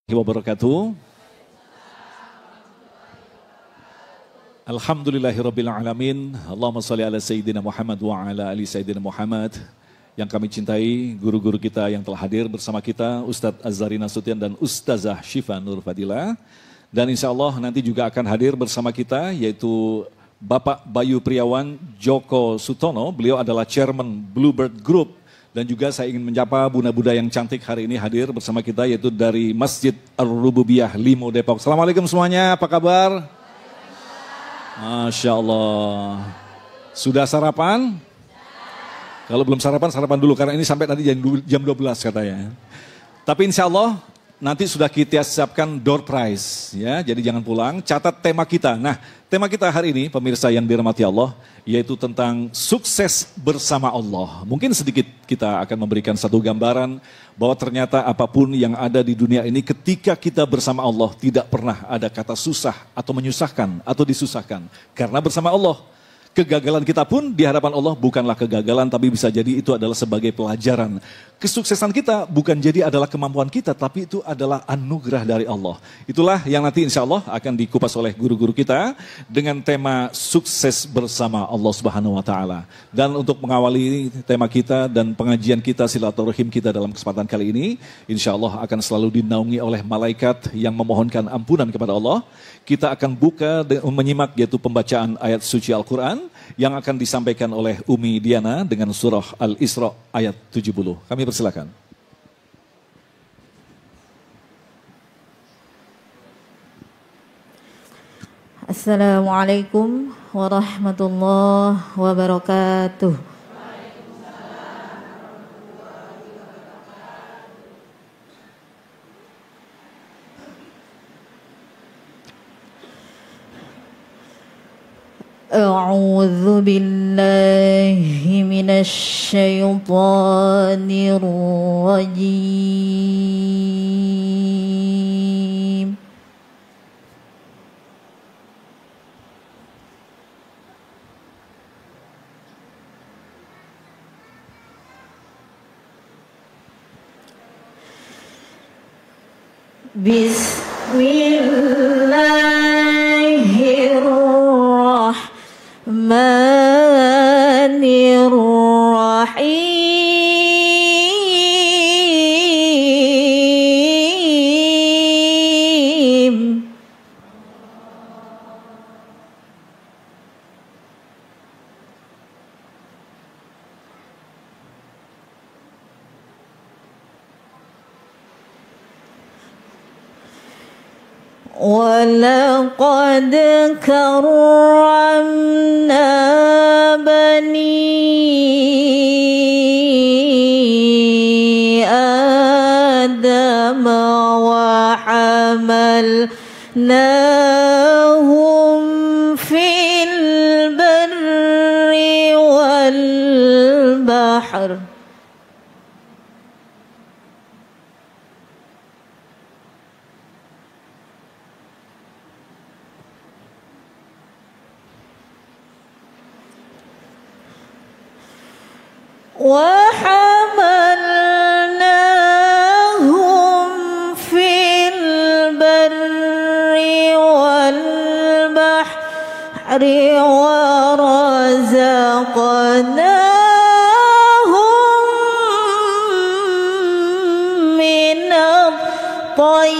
Wabarakatuh. Alhamdulillahirabbil alamin. Allahumma shalli ala sayyidina Muhammad wa ala ali sayyidina Muhammad. Yang kami cintai, guru-guru kita yang telah hadir bersama kita, Ustadz Azhari Nasution dan Ustazah Syifa Nur Fadila. Dan insya Allah nanti juga akan hadir bersama kita, yaitu Bapak Bayu Priawan Joko Sutono. Beliau adalah Chairman Bluebird Group. Dan juga saya ingin menyapa bunda-bunda yang cantik hari ini hadir bersama kita, yaitu dari Masjid Ar-Rububiyah Limo Depok. Assalamualaikum semuanya, apa kabar? Masya Allah. Sudah sarapan? Kalau belum sarapan, sarapan dulu karena ini sampai nanti jam 12 katanya. Tapi insya Allah nanti sudah kita siapkan door prize ya, jadi jangan pulang, catat tema kita. Nah, tema kita hari ini pemirsa yang dirahmati Allah, yaitu tentang sukses bersama Allah. Mungkin sedikit kita akan memberikan satu gambaran bahwa ternyata apapun yang ada di dunia ini ketika kita bersama Allah tidak pernah ada kata susah atau menyusahkan atau disusahkan. Karena bersama Allah, kegagalan kita pun di hadapan Allah bukanlah kegagalan, tapi bisa jadi itu adalah sebagai pelajaran. Kesuksesan kita bukan jadi adalah kemampuan kita, tapi itu adalah anugerah dari Allah. Itulah yang nanti insya Allah akan dikupas oleh guru-guru kita dengan tema sukses bersama Allah Subhanahu wa Ta'ala. Dan untuk mengawali tema kita dan pengajian kita, silaturahim kita dalam kesempatan kali ini, insya Allah akan selalu dinaungi oleh malaikat yang memohonkan ampunan kepada Allah. Kita akan buka dan menyimak yaitu pembacaan ayat suci Al-Quran yang akan disampaikan oleh Umi Diana dengan surah Al-Isra ayat 70. Kami persilakan. Assalamualaikum warahmatullahi wabarakatuh. أعوذ بالله من الشيطان الرجيم بسم الله الرحمن الرحيم ولقد كرمنا بني آدم وحملناهم في البر والبحر وحملناهم في البر والبحر ورزقناهم من الطيبات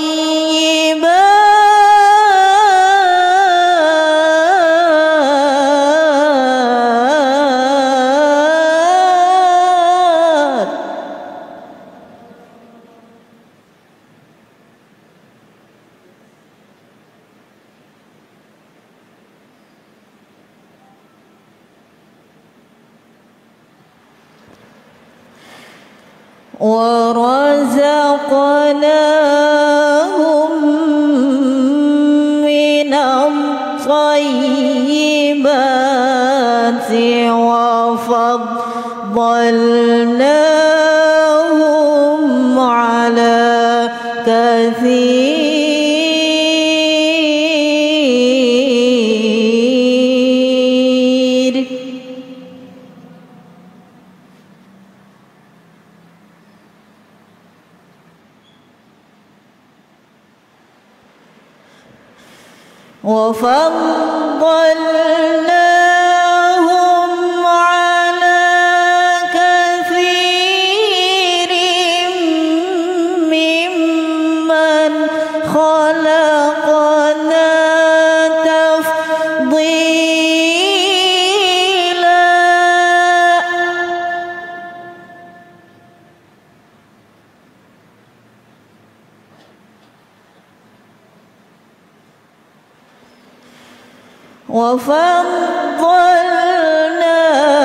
ورزقناهم من الطيبات وفضلناهم على كثير وفضلناهم على كثير ممن خلقنا تفضيلا.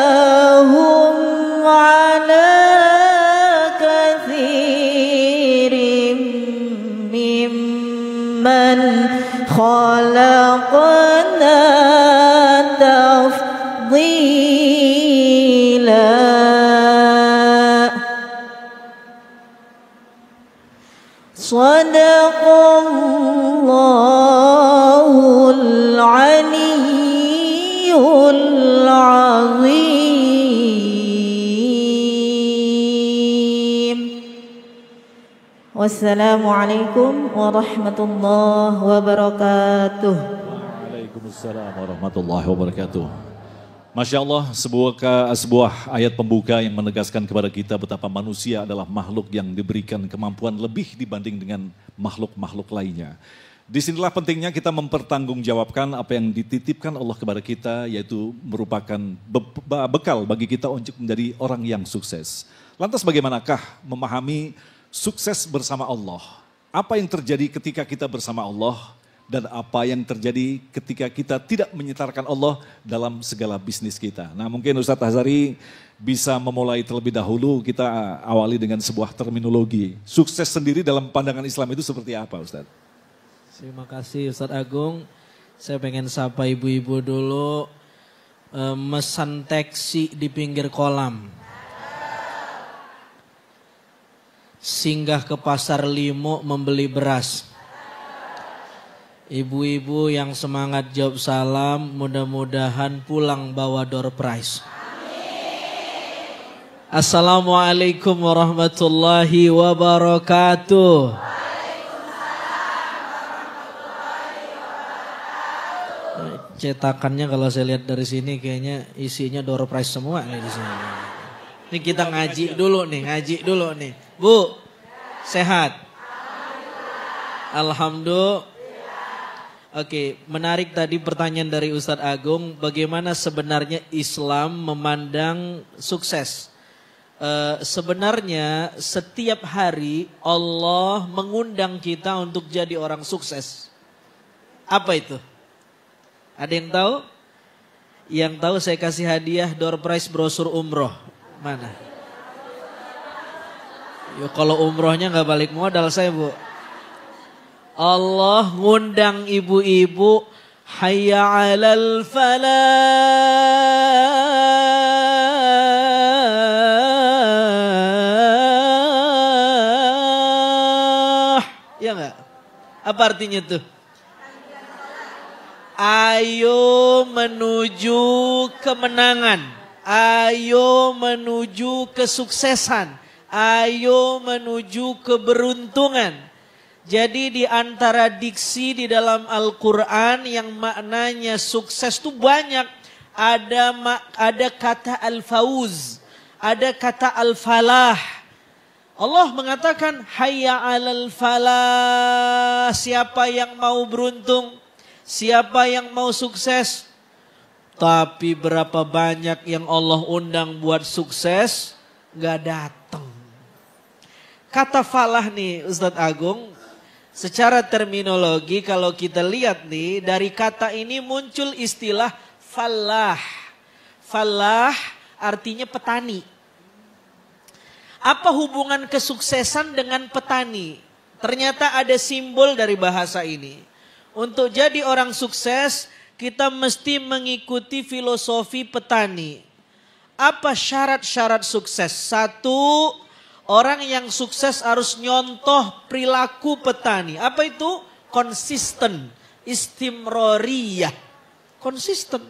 وفضلناهم على كثير ممن خلقنا تفضيلا. صدق الله العلي العظيم. والسلام عليكم ورحمة الله وبركاته. Waalaikumsalam warahmatullahi wabarakatuh. Masya Allah, sebuah ayat pembuka yang menegaskan kepada kita betapa manusia adalah makhluk yang diberikan kemampuan lebih dibanding dengan makhluk-makhluk lainnya. Disinilah pentingnya kita mempertanggungjawabkan apa yang dititipkan Allah kepada kita, yaitu merupakan bekal bagi kita untuk menjadi orang yang sukses. Lantas bagaimanakah memahami sukses bersama Allah? Apa yang terjadi ketika kita bersama Allah? Dan apa yang terjadi ketika kita tidak menyetarkan Allah dalam segala bisnis kita. Nah, mungkin Ustadz Hazari bisa memulai terlebih dahulu, kita awali dengan sebuah terminologi. Sukses sendiri dalam pandangan Islam itu seperti apa, Ustadz? Terima kasih Ustadz Agung. Saya pengen sapa ibu-ibu dulu. Mesan taksi di pinggir kolam. Singgah ke pasar Limo membeli beras. Ibu-ibu yang semangat jawab salam, mudah-mudahan pulang bawa door prize. Amin. Assalamualaikum warahmatullahi wabarakatuh. Cetakannya kalau saya lihat dari sini kayaknya isinya door prize semua nih di sini. Ini kita ngaji dulu nih. Bu, sehat? Alhamdulillah. Oke, menarik tadi pertanyaan dari Ustadz Agung, bagaimana sebenarnya Islam memandang sukses? Sebenarnya setiap hari Allah mengundang kita untuk jadi orang sukses. Apa itu? Ada yang tahu? Yang tahu saya kasih hadiah door prize brosur umroh. Mana? Yo, kalau umrohnya nggak balik modal saya, Bu. Allah ngundang ibu-ibu, hayya 'alal falah. Ya enggak? Apa artinya tuh? Ayo menuju kemenangan, ayo menuju kesuksesan, ayo menuju keberuntungan. Jadi di antara diksi di dalam Al-Quran yang maknanya sukses itu banyak. Ada kata al-fawz, ada kata al-falah. Allah mengatakan hayya 'alal falah, siapa yang mau beruntung, siapa yang mau sukses. Tapi berapa banyak yang Allah undang buat sukses, gak datang. Kata falah nih Ustadz Agung, secara terminologi kalau kita lihat nih, dari kata ini muncul istilah falah. Falah artinya petani. Apa hubungan kesuksesan dengan petani? Ternyata ada simbol dari bahasa ini. Untuk jadi orang sukses, kita mesti mengikuti filosofi petani. Apa syarat-syarat sukses? Satu, orang yang sukses harus nyontoh perilaku petani. Apa itu? Konsisten, istimroriyah. Konsisten.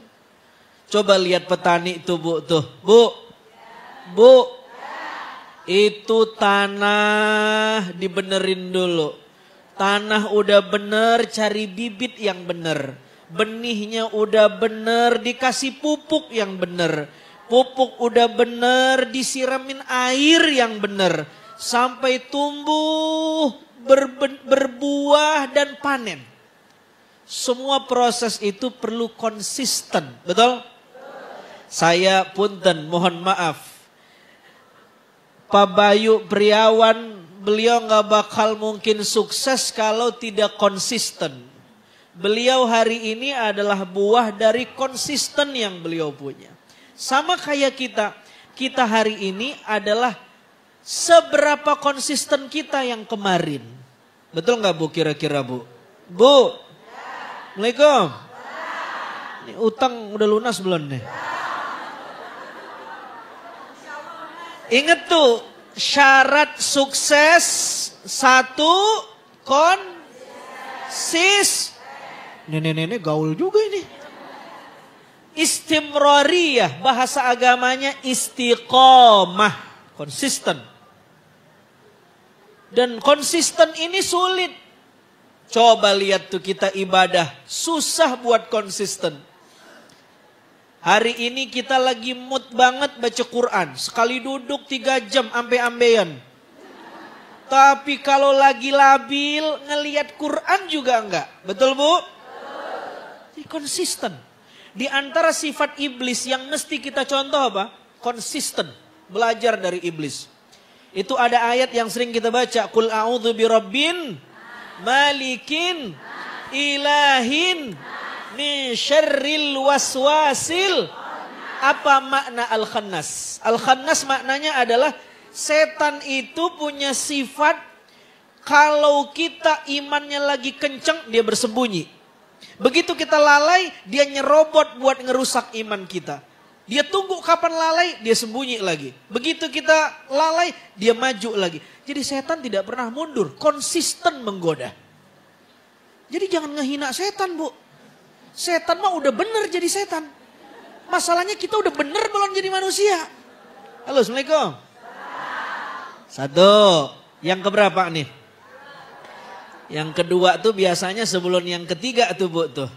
Coba lihat petani itu, Bu, tuh. Bu. Itu tanah dibenerin dulu. Tanah udah bener, cari bibit yang bener. Benihnya udah bener, dikasih pupuk yang bener. Pupuk udah bener, disiramin air yang bener. Sampai tumbuh, berbuah dan panen. Semua proses itu perlu konsisten, betul? Saya punten, mohon maaf. Pak Bayu Priawan, beliau gak bakal mungkin sukses kalau tidak konsisten. Beliau hari ini adalah buah dari konsisten yang beliau punya. Sama kayak kita hari ini adalah seberapa konsisten kita yang kemarin. Betul gak Bu kira-kira Bu? Bu? Assalamualaikum. Ini utang udah lunas belum nih? Ingat tuh, syarat sukses satu, Nenek-nenek gaul juga ini. Istimroriyah, bahasa agamanya istiqomah, konsisten. Dan konsisten ini sulit. Coba lihat tuh kita ibadah, susah buat konsisten. Hari ini kita lagi mood banget baca Quran. Sekali duduk 3 jam sampai ambeien. Tapi kalau lagi labil ngelihat Quran juga enggak. Betul Bu? Betul. Konsisten. Di antara sifat iblis yang mesti kita contoh apa? Konsisten. Belajar dari iblis. Itu ada ayat yang sering kita baca. Qul a'udzu birabbin malikin ilahin min syarril waswasil. Apa makna al-khannas? Al-khannas maknanya adalah setan itu punya sifat kalau kita imannya lagi kenceng dia bersembunyi. Begitu kita lalai dia nyerobot buat ngerusak iman kita. Dia tunggu kapan lalai dia sembunyi lagi. Begitu kita lalai dia maju lagi. Jadi setan tidak pernah mundur, konsisten menggoda. Jadi jangan ngehina setan Bu. Setan mah udah bener jadi setan. Masalahnya kita udah bener belum jadi manusia. Halo, Assalamualaikum. Satu. Yang keberapa nih? Yang kedua tuh biasanya sebelum yang ketiga tuh Bu tuh.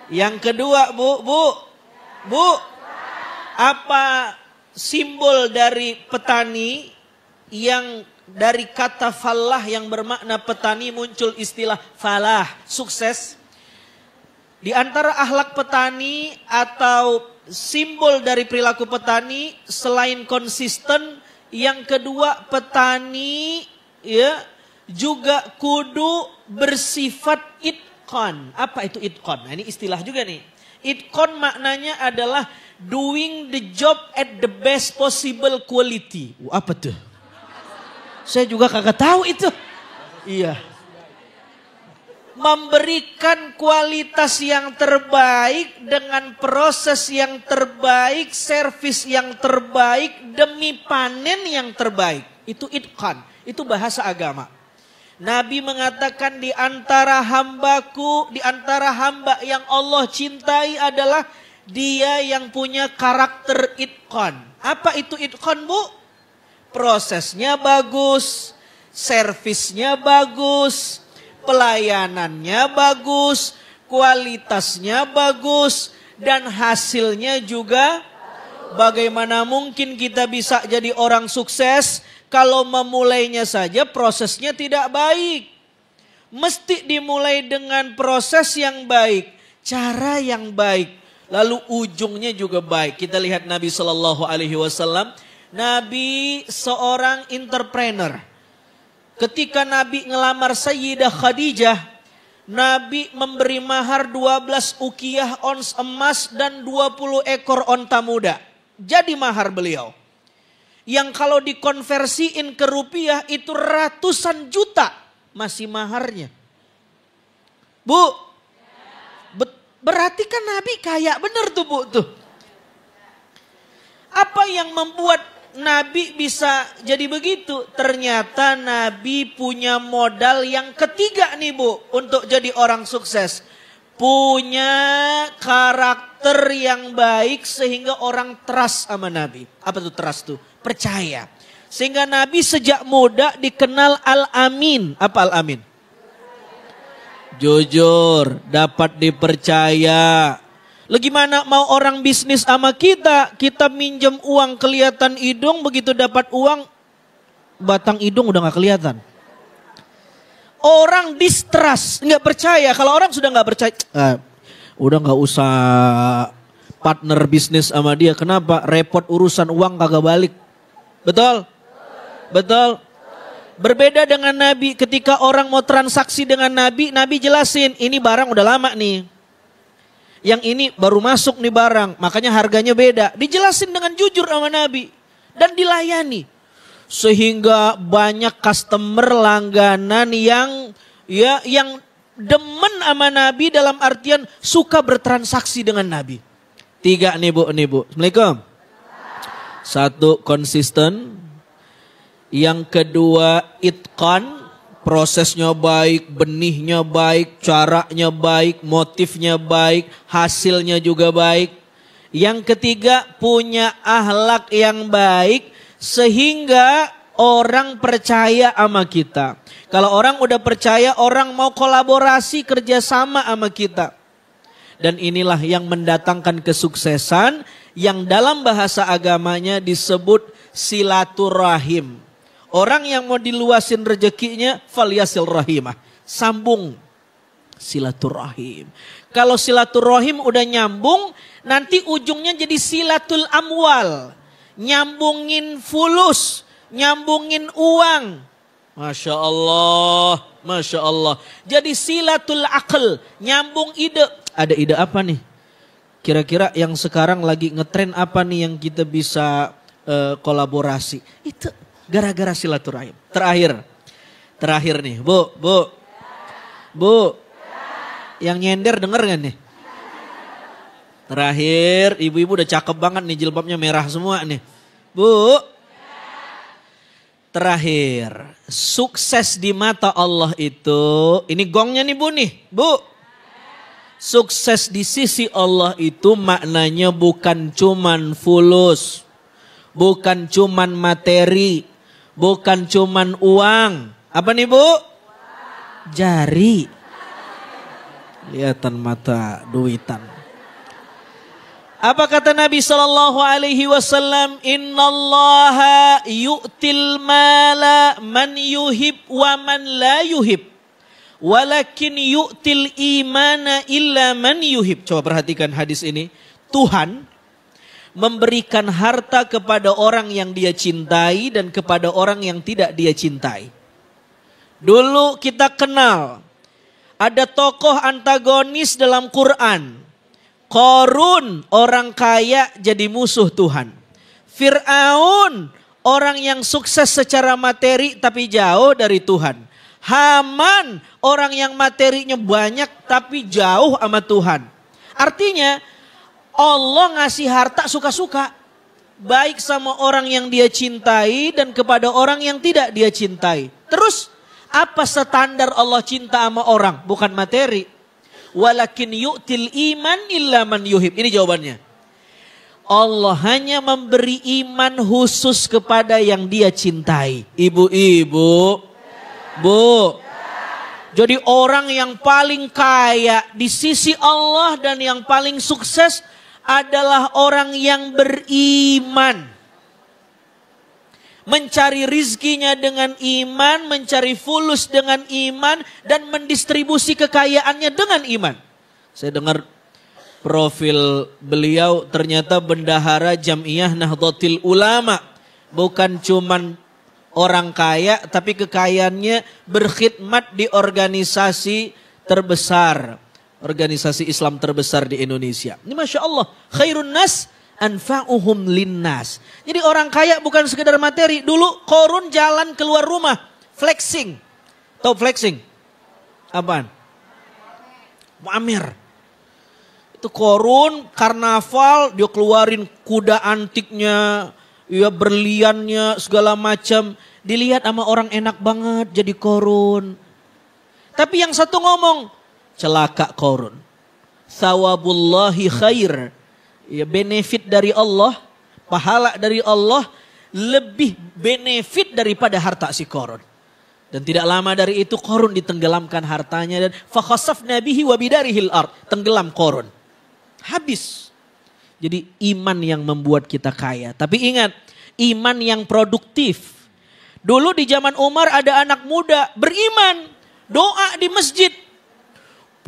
Yang kedua Bu. Apa simbol dari petani yang dari kata falah yang bermakna petani muncul istilah falah, sukses. Di antara akhlak petani atau simbol dari perilaku petani selain konsisten, yang kedua petani ya juga kudu bersifat itqan. Apa itu itqan? Nah, ini istilah juga nih. Itqan maknanya adalah doing the job at the best possible quality. Apa tuh? Saya juga kagak tahu itu. Iya. Memberikan kualitas yang terbaik dengan proses yang terbaik, servis yang terbaik demi panen yang terbaik. Itu itqan, itu bahasa agama. Nabi mengatakan di antara hambaku, di antara hamba yang Allah cintai adalah dia yang punya karakter itqan. Apa itu itqan Bu? Prosesnya bagus, servisnya bagus, pelayanannya bagus, kualitasnya bagus, dan hasilnya juga. Bagaimana mungkin kita bisa jadi orang sukses kalau memulainya saja prosesnya tidak baik? Mesti dimulai dengan proses yang baik, cara yang baik, lalu ujungnya juga baik. Kita lihat Nabi SAW. Nabi seorang entrepreneur. Ketika Nabi ngelamar Sayyidah Khadijah, Nabi memberi mahar 12 ukiyah ons emas dan 20 ekor onta muda. Jadi mahar beliau. Yang kalau dikonversiin ke rupiah itu ratusan juta masih maharnya. Bu, berarti kan Nabi kaya bener tuh Bu tuh. Apa yang membuat Nabi bisa jadi begitu? Ternyata Nabi punya modal yang ketiga nih Bu untuk jadi orang sukses. Punya karakter yang baik sehingga orang trust sama Nabi. Apa tuh trust tuh? Percaya. Sehingga Nabi sejak muda dikenal Al-Amin. Apa Al-Amin? Jujur, dapat dipercaya. Lah gimana mau orang bisnis sama kita? Kita minjem uang kelihatan hidung, begitu dapat uang batang hidung udah gak kelihatan. Orang distrust, nggak percaya. Kalau orang sudah nggak percaya, udah nggak usah partner bisnis sama dia. Kenapa? Repot urusan uang kagak balik. Betul? Betul? Berbeda dengan Nabi, ketika orang mau transaksi dengan Nabi, Nabi jelasin, ini barang udah lama nih. Yang ini baru masuk nih barang, makanya harganya beda. Dijelasin dengan jujur sama Nabi dan dilayani. Sehingga banyak customer langganan yang demen sama Nabi, dalam artian suka bertransaksi dengan Nabi. 3 nih Bu. Assalamualaikum. 1, konsisten. Yang kedua, itqan. Prosesnya baik, benihnya baik, caranya baik, motifnya baik, hasilnya juga baik. Yang ketiga, punya akhlak yang baik sehingga orang percaya sama kita. Kalau orang udah percaya, orang mau kolaborasi kerjasama sama kita. Dan inilah yang mendatangkan kesuksesan yang dalam bahasa agamanya disebut silaturahim. Orang yang mau diluasin rezekinya, falyasil rahimah. Sambung silaturahim. Kalau silaturahim udah nyambung, nanti ujungnya jadi silatul amwal. Nyambungin fulus, nyambungin uang. Masya Allah, Masya Allah. Jadi silatul akal, nyambung ide. Ada ide apa nih? Kira-kira yang sekarang lagi ngetren apa nih yang kita bisa kolaborasi? Itu gara-gara silaturahim. Terakhir nih, Bu. Yang nyender denger gak nih? Terakhir, ibu-ibu udah cakep banget nih, jilbabnya merah semua nih. Bu. Terakhir, sukses di mata Allah itu, ini gongnya nih Bu nih, Bu. Sukses di sisi Allah itu maknanya bukan cuman fulus, bukan cuman materi, bukan cuman uang. Apa nih Bu? Jari. Lihatan mata duitan. Apa kata Nabi SAW? Innallaha yu'til mala man yuhib wa man la yuhib. Walakin yu'til imana illa man yuhib. Coba perhatikan hadis ini. Tuhan memberikan harta kepada orang yang dia cintai dan kepada orang yang tidak dia cintai. Dulu kita kenal, ada tokoh antagonis dalam Quran. Qarun, orang kaya jadi musuh Tuhan. Fir'aun, orang yang sukses secara materi tapi jauh dari Tuhan. Haman, orang yang materinya banyak tapi jauh sama Tuhan. Artinya Allah ngasih harta suka-suka. Baik sama orang yang dia cintai dan kepada orang yang tidak dia cintai. Terus apa standar Allah cinta sama orang? Bukan materi. Walakin yu'til iman illa man yuhib. Ini jawabannya. Allah hanya memberi iman khusus kepada yang dia cintai. Ibu-ibu. Bu. Jadi orang yang paling kaya di sisi Allah dan yang paling sukses adalah orang yang beriman. Mencari rizkinya dengan iman, mencari fulus dengan iman, dan mendistribusi kekayaannya dengan iman. Saya dengar profil beliau ternyata bendahara Jam'iyah Nahdlatul Ulama. Bukan cuman orang kaya, tapi kekayaannya berkhidmat di organisasi terbesar. Organisasi Islam terbesar di Indonesia. Ini Masya Allah, khairun nas anfa'uhum linnas. Jadi orang kaya bukan sekedar materi. Dulu Qarun jalan keluar rumah, flexing. Tahu flexing? Apaan? Pamer. Itu Qarun karnaval, dia keluarin kuda antiknya, ya berliannya segala macam. Dilihat sama orang enak banget jadi Qarun. Tapi yang satu ngomong, celaka Qarun. Thawabullahi khair. Ya, benefit dari Allah, pahala dari Allah lebih benefit daripada harta si Qarun. Dan tidak lama dari itu Qarun ditenggelamkan hartanya dan fakhasafna bihi wa bidarihil ard. Tenggelam Qarun. Habis. Jadi iman yang membuat kita kaya. Tapi ingat, iman yang produktif. Dulu di zaman Umar ada anak muda beriman, doa di masjid.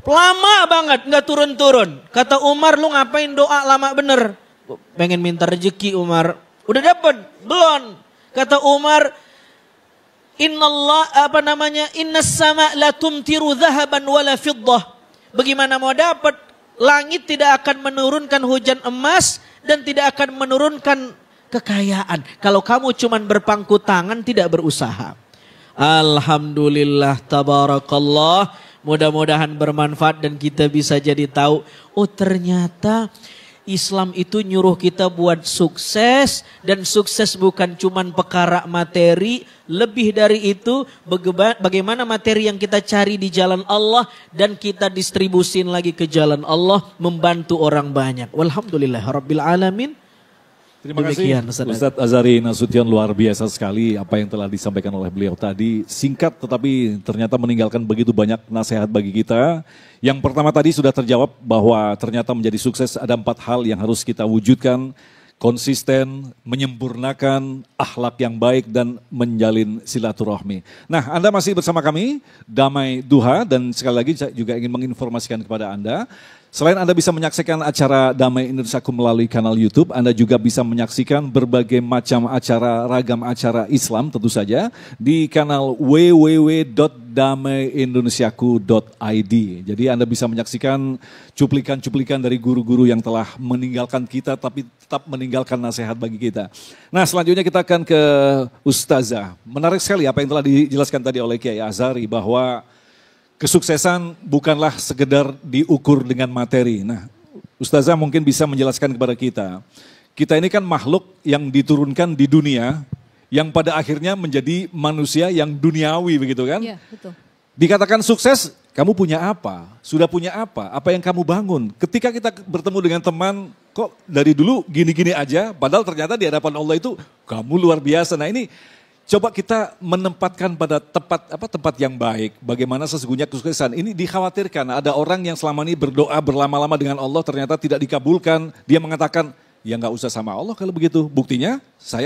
Lama banget nggak turun-turun. Kata Umar, lu ngapain doa lama bener? Pengen minta rezeki Umar. Udah dapet? Belum. Kata Umar, Innas sama la tumtiru dhahaban wala fiddah. Bagaimana mau dapat? Langit tidak akan menurunkan hujan emas dan tidak akan menurunkan kekayaan. Kalau kamu cuman berpangku tangan tidak berusaha. Alhamdulillah, tabarakallah. Mudah-mudahan bermanfaat dan kita bisa jadi tahu. Oh ternyata Islam itu nyuruh kita buat sukses. Dan sukses bukan cuman perkara materi. Lebih dari itu bagaimana materi yang kita cari di jalan Allah. Dan kita distribusin lagi ke jalan Allah. Membantu orang banyak. Walhamdulillah Rabbil Alamin. Terima kasih Ustadz Azhari Nasution, luar biasa sekali apa yang telah disampaikan oleh beliau tadi. Singkat tetapi ternyata meninggalkan begitu banyak nasihat bagi kita. Yang pertama tadi sudah terjawab bahwa ternyata menjadi sukses ada 4 hal yang harus kita wujudkan. Konsisten, menyempurnakan akhlak yang baik dan menjalin silaturahmi. Nah, Anda masih bersama kami, Damai Duha, dan sekali lagi saya juga ingin menginformasikan kepada Anda. Selain Anda bisa menyaksikan acara Damai Indonesiaku melalui kanal YouTube, Anda juga bisa menyaksikan berbagai macam acara, ragam acara Islam tentu saja di kanal www.damaiindonesiaku.id. Jadi Anda bisa menyaksikan cuplikan-cuplikan dari guru-guru yang telah meninggalkan kita tapi tetap meninggalkan nasihat bagi kita. Nah, selanjutnya kita akan ke Ustazah. Menarik sekali apa yang telah dijelaskan tadi oleh Kiai Azhari bahwa kesuksesan bukanlah sekedar diukur dengan materi. Nah, Ustazah mungkin bisa menjelaskan kepada kita. Kita ini kan makhluk yang diturunkan di dunia, yang pada akhirnya menjadi manusia yang duniawi begitu kan? Iya, betul. Dikatakan sukses, kamu punya apa? Sudah punya apa? Apa yang kamu bangun? Ketika kita bertemu dengan teman, kok dari dulu gini-gini aja, padahal ternyata di hadapan Allah itu kamu luar biasa. Nah ini coba kita menempatkan pada tempat yang baik. Bagaimana sesungguhnya kesuksesan. Ini dikhawatirkan ada orang yang selama ini berdoa berlama-lama dengan Allah ternyata tidak dikabulkan. Dia mengatakan, ya nggak usah sama Allah kalau begitu. Buktinya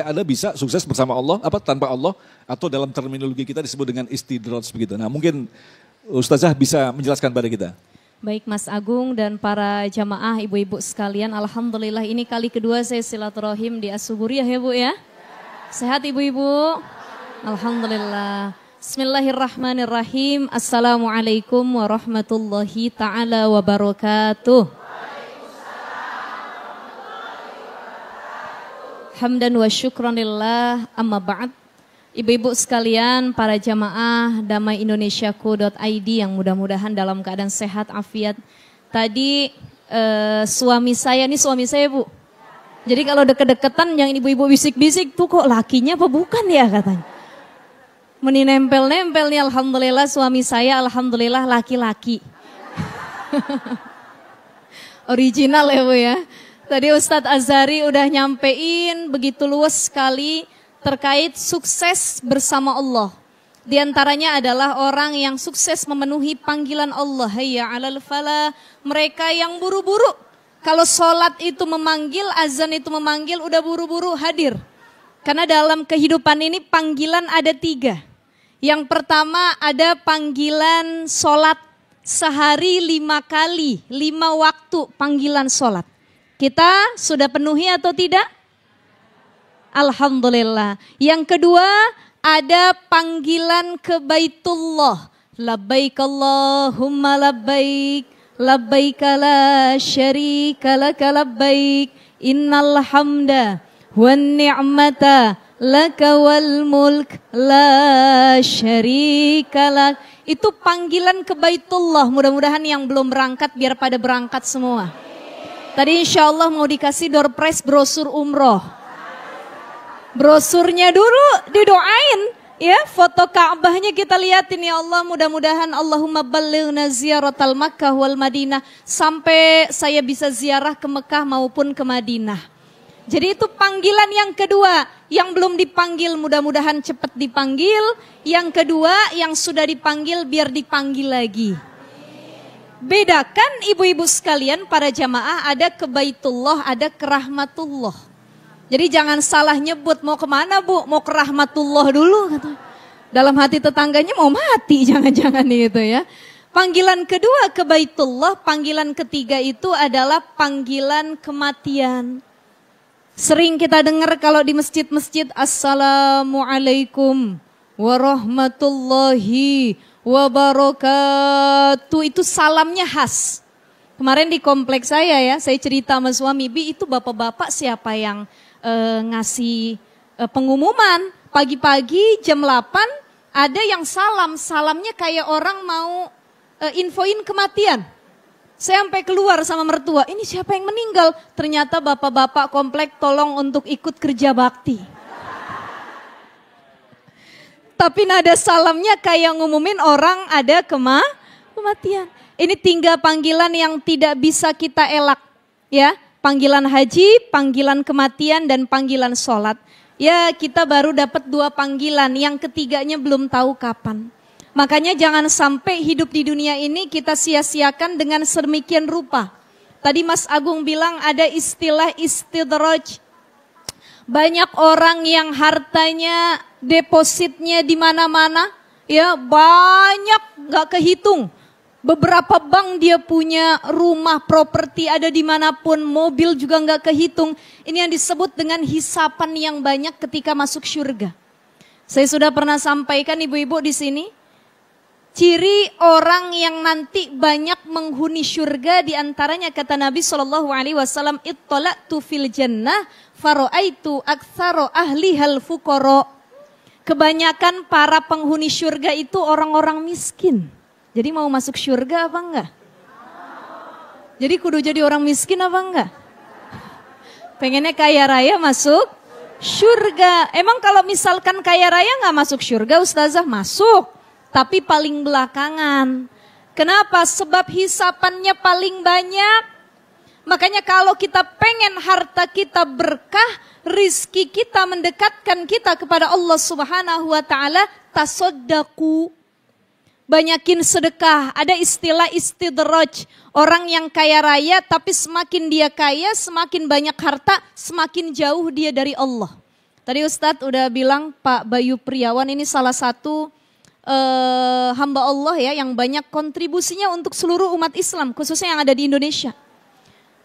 Anda bisa sukses bersama Allah, tanpa Allah. Atau dalam terminologi kita disebut dengan istidraj begitu. Nah mungkin Ustazah bisa menjelaskan pada kita. Baik Mas Agung dan para jamaah ibu-ibu sekalian. Alhamdulillah ini kali kedua saya silaturahim di As-Suburiyah ya Bu ya. Sehat ibu-ibu? Alhamdulillah. Bismillahirrahmanirrahim. Assalamualaikum warahmatullahi ta'ala wabarakatuh. Hamdan wa syukranillah amma ba'd. Ibu-ibu sekalian, para jamaah Damai Indonesiaku.id yang mudah-mudahan dalam keadaan sehat, afiat. Tadi suami saya Bu. Jadi kalau deket-deketan yang ibu-ibu bisik-bisik tuh kok lakinya apa bukan ya katanya. Meni nempel-nempel nih alhamdulillah suami saya alhamdulillah laki-laki. Original ya Bu ya. Tadi Ustadz Azhari udah nyampein begitu luas sekali terkait sukses bersama Allah. Di antaranya adalah orang yang sukses memenuhi panggilan Allah. Hayya 'alal falah, mereka yang buru-buru. Kalau sholat itu memanggil, azan itu memanggil, udah buru-buru hadir. Karena dalam kehidupan ini panggilan ada 3. Yang pertama ada panggilan sholat sehari 5 kali, 5 waktu panggilan sholat. Kita sudah penuhi atau tidak? Alhamdulillah. Yang kedua ada panggilan ke Baitullah. Labbaik Allahumma labbaik. Labbaik la syarika laka labbaik. Innal hamda wan ni'mata laka wal mulk la syarika lak. Itu panggilan ke Baitullah. Mudah-mudahan yang belum berangkat biar pada berangkat semua. Tadi insya Allah mau dikasih door prize brosur umroh. Brosurnya dulu didoain. Ya, foto Ka'bahnya kita lihatin ya Allah, mudah-mudahan Allahumma ballighna ziyaratal Makkah wal Madinah sampai saya bisa ziarah ke Mekah maupun ke Madinah. Jadi itu panggilan yang kedua. Yang belum dipanggil mudah-mudahan cepat dipanggil. Yang kedua yang sudah dipanggil biar dipanggil lagi. Bedakan ibu-ibu sekalian para jamaah, ada ke Baitullah, ada ke Rahmatullah. Jadi jangan salah nyebut, mau kemana bu? Mau ke Rahmatullah dulu. Dalam hati tetangganya mau mati, jangan-jangan gitu ya. Panggilan kedua ke Baitullah, panggilan ketiga itu adalah panggilan kematian. Sering kita dengar kalau di masjid-masjid, Assalamualaikum warahmatullahi wabarakatuh. Itu salamnya khas. Kemarin di kompleks saya ya, saya cerita sama suami, Bi itu bapak-bapak siapa yang ngasih pengumuman. Pagi-pagi jam 8 ada yang salamnya kayak orang mau infoin kematian. Saya sampai keluar sama mertua, ini siapa yang meninggal? Ternyata bapak-bapak komplek tolong untuk ikut kerja bakti. Tapi nada salamnya kayak ngumumin orang ada kematian. Ini 3 panggilan yang tidak bisa kita elak. Ya, panggilan haji, panggilan kematian, dan panggilan sholat. Ya kita baru dapat 2 panggilan, yang ketiganya belum tahu kapan. Makanya jangan sampai hidup di dunia ini kita sia-siakan dengan sedemikian rupa. Tadi Mas Agung bilang ada istilah istidraj. Banyak orang yang hartanya, depositnya di mana-mana, ya banyak gak kehitung. Beberapa bank dia punya, rumah, properti ada dimanapun, mobil juga gak kehitung. Ini yang disebut dengan hisapan yang banyak ketika masuk surga. Saya sudah pernah sampaikan ibu-ibu di sini. Ciri orang yang nanti banyak menghuni surga diantaranya kata Nabi SAW, Ittala'tu fil jannah faro'aitu aktsara ahlihal fuqara. Kebanyakan para penghuni surga itu orang-orang miskin. Jadi mau masuk surga apa enggak? Jadi kudu jadi orang miskin apa enggak? Pengennya kaya raya masuk surga. Emang kalau misalkan kaya raya enggak masuk surga, Ustazah? Masuk. Tapi paling belakangan. Kenapa? Sebab hisapannya paling banyak. Makanya kalau kita pengen harta kita berkah, rizki kita mendekatkan kita kepada Allah Subhanahu wa taala, tasodaku. Banyakin sedekah. Ada istilah istidraj. Orang yang kaya raya tapi semakin dia kaya, semakin banyak harta, semakin jauh dia dari Allah. Tadi Ustadz udah bilang Pak Bayu Priawan ini salah satu hamba Allah ya yang banyak kontribusinya untuk seluruh umat Islam, khususnya yang ada di Indonesia.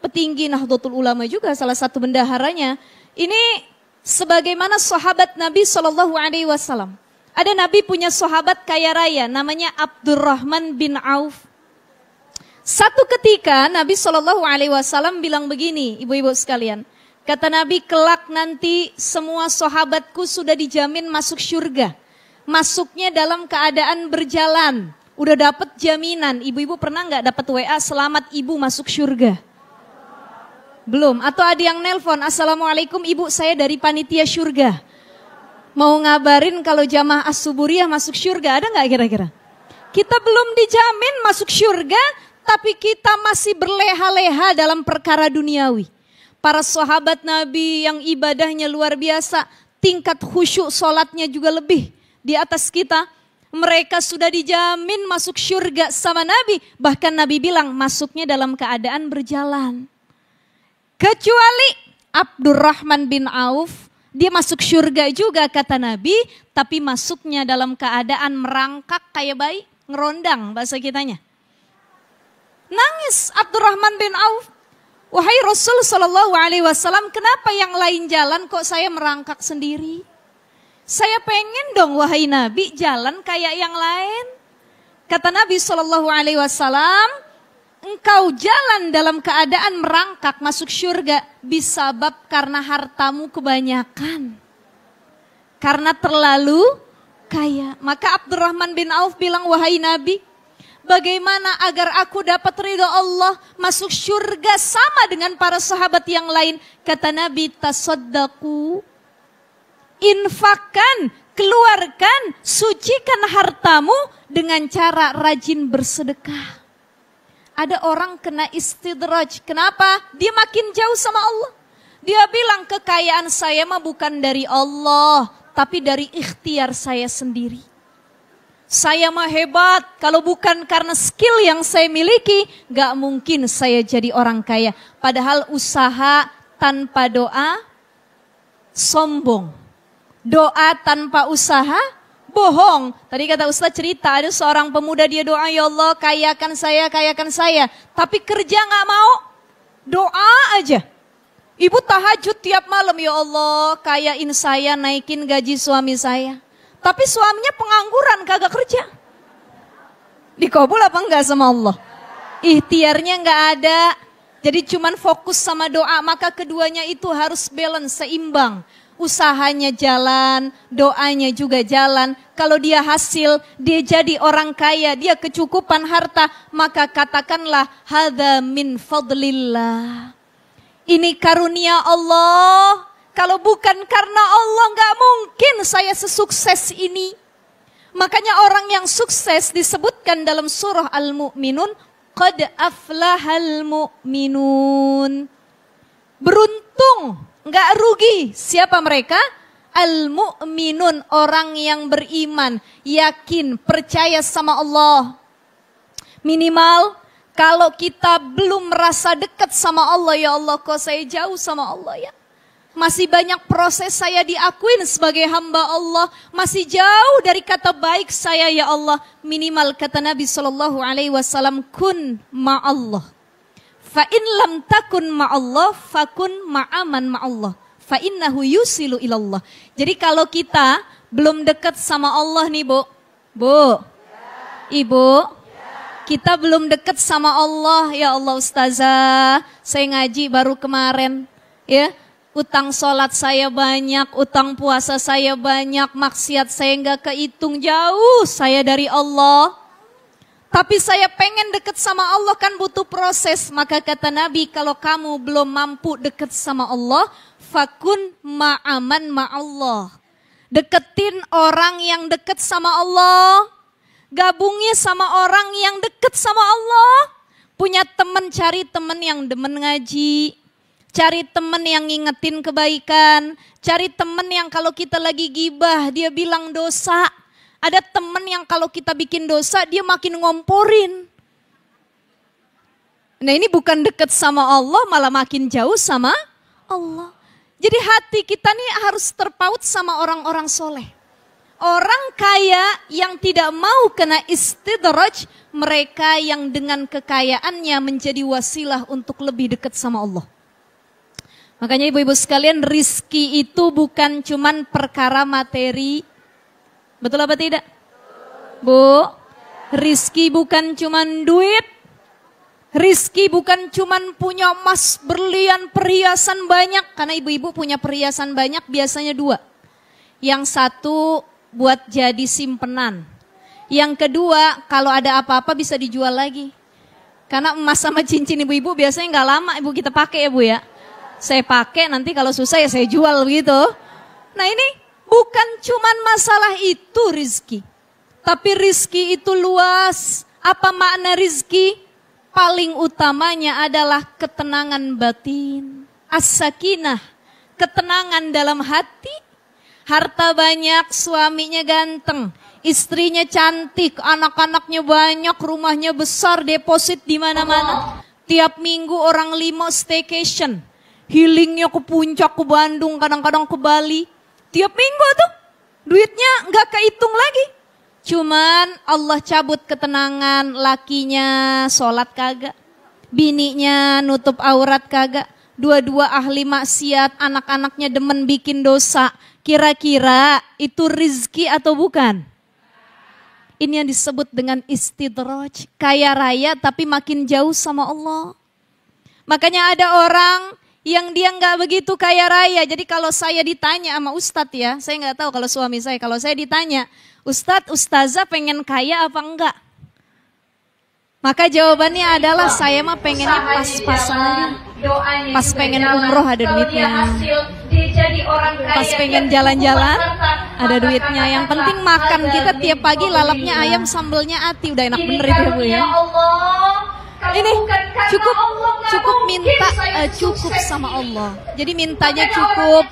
Petinggi Nahdlatul Ulama juga salah satu bendaharanya. Ini sebagaimana sahabat Nabi SAW. Ada Nabi punya sahabat kaya raya namanya Abdurrahman bin Auf. Satu ketika Nabi SAW bilang begini, ibu-ibu sekalian. Kata Nabi, kelak nanti semua sahabatku sudah dijamin masuk surga. Masuknya dalam keadaan berjalan. Udah dapat jaminan. Ibu-ibu pernah nggak dapat WA selamat ibu masuk surga? Belum. Atau ada yang nelpon, Assalamualaikum ibu, saya dari panitia surga. Mau ngabarin kalau jamaah as-suburiyah masuk surga, ada nggak kira-kira? Kita belum dijamin masuk surga, tapi kita masih berleha-leha dalam perkara duniawi. Para sahabat Nabi yang ibadahnya luar biasa, tingkat khusyuk sholatnya juga lebih di atas kita. Mereka sudah dijamin masuk surga sama Nabi. Bahkan Nabi bilang masuknya dalam keadaan berjalan. Kecuali Abdurrahman bin Auf, dia masuk surga juga kata Nabi, tapi masuknya dalam keadaan merangkak kayak bayi, ngerondang bahasa kitanya. Nangis Abdurrahman bin Auf. Wahai Rasul sallallahu alaihi wasallam, kenapa yang lain jalan kok saya merangkak sendiri? Saya pengen dong wahai Nabi jalan kayak yang lain. Kata Nabi SAW, engkau jalan dalam keadaan merangkak masuk surga disebab karena hartamu kebanyakan. Karena terlalu kaya. Maka Abdurrahman bin Auf bilang, wahai Nabi, bagaimana agar aku dapat ridha Allah masuk surga sama dengan para sahabat yang lain? Kata Nabi, tasaddaqu. Infakkan, keluarkan, sucikan hartamu dengan cara rajin bersedekah. Ada orang kena istidraj. Kenapa? Dia makin jauh sama Allah. Dia bilang kekayaan saya mah bukan dari Allah, tapi dari ikhtiar saya sendiri. Saya mah hebat, kalau bukan karena skill yang saya miliki, gak mungkin saya jadi orang kaya. Padahal usaha tanpa doa, sombong. Doa tanpa usaha, bohong. Tadi kata Ustaz cerita, ada seorang pemuda dia doa, ya Allah kayakan saya, kayakan saya. Tapi kerja gak mau, doa aja. Ibu tahajud tiap malam, ya Allah kayain saya, naikin gaji suami saya. Tapi suaminya pengangguran, kagak kerja. Dikabul apa enggak sama Allah? Ikhtiarnya enggak ada. Jadi cuman fokus sama doa, maka keduanya itu harus balance, seimbang. Usahanya jalan, doanya juga jalan. Kalau dia hasil, dia jadi orang kaya, dia kecukupan harta, maka katakanlah hadza min fadlillah. Ini karunia Allah. Kalau bukan karena Allah gak mungkin saya sesukses ini. Makanya orang yang sukses disebutkan dalam surah Al-Mu'minun. Qad aflahal mu'minun. Beruntung, gak rugi. Siapa mereka? Al-Mu'minun, orang yang beriman, yakin, percaya sama Allah. Minimal kalau kita belum merasa dekat sama Allah, ya Allah kok saya jauh sama Allah ya. Masih banyak proses saya diakuin sebagai hamba Allah. Masih jauh dari kata baik saya ya Allah. Minimal kata Nabi SAW, kun ma'allah. Fa in lam takun ma'allah, fakun ma'aman ma'allah. Fa innahu yusilu ilallah. Jadi kalau kita belum dekat sama Allah nih Bu, Ibu, kita belum dekat sama Allah. Ya Allah Ustazah, saya ngaji baru kemarin ya. Utang sholat saya banyak, utang puasa saya banyak, maksiat saya nggak kehitung, jauh saya dari Allah. Tapi saya pengen dekat sama Allah kan butuh proses. Maka kata Nabi, kalau kamu belum mampu dekat sama Allah, fakun ma'aman ma'allah. Deketin orang yang dekat sama Allah. Gabungnya sama orang yang dekat sama Allah. Punya teman, cari teman yang demen ngaji. Cari teman yang ngingetin kebaikan. Cari teman yang kalau kita lagi gibah dia bilang dosa. Ada teman yang kalau kita bikin dosa dia makin ngomporin. Nah ini bukan dekat sama Allah, malah makin jauh sama Allah. Jadi hati kita nih harus terpaut sama orang-orang soleh. Orang kaya yang tidak mau kena istidraj, mereka yang dengan kekayaannya menjadi wasilah untuk lebih dekat sama Allah. Makanya ibu-ibu sekalian, rizki itu bukan cuman perkara materi. Betul apa tidak? Bu, rizki bukan cuman duit. Rizki bukan cuman punya emas, berlian, perhiasan banyak. Karena ibu-ibu punya perhiasan banyak biasanya dua. Yang satu buat jadi simpenan. Yang kedua kalau ada apa-apa bisa dijual lagi. Karena emas sama cincin ibu-ibu biasanya nggak lama ibu kita pakai ya Bu ya. Saya pakai nanti kalau susah ya saya jual gitu. Nah ini bukan cuman masalah itu rizki. Tapi rizki itu luas. Apa makna rizki? Paling utamanya adalah ketenangan batin. As-sakinah, ketenangan dalam hati. Harta banyak, suaminya ganteng. Istrinya cantik, anak-anaknya banyak, rumahnya besar, deposit di mana-mana. Tiap minggu orang 5 staycation. Healingnya ke puncak, ke Bandung, kadang-kadang ke Bali. Tiap minggu tuh duitnya nggak kehitung lagi. Cuman Allah cabut ketenangan, lakinya sholat kagak. Bininya nutup aurat kagak. Dua-dua ahli maksiat, anak-anaknya demen bikin dosa. Kira-kira itu rizki atau bukan? Ini yang disebut dengan istidraj. Kaya raya tapi makin jauh sama Allah. Makanya ada orang yang dia nggak begitu kaya raya. Jadi kalau saya ditanya sama Ustadz ya, saya nggak tahu kalau suami saya, kalau saya ditanya, Ustadz, Ustazah pengen kaya apa enggak? Maka jawabannya adalah saya mah pengennya pas-pasan aja. Pas pengen umroh ada duitnya. Pas pengen jalan-jalan ada duitnya. Yang penting makan, kita tiap pagi lalapnya ayam, sambelnya ati, udah enak bener itu Bu ya. Ini cukup minta cukup sama Allah. Jadi mintanya cukup,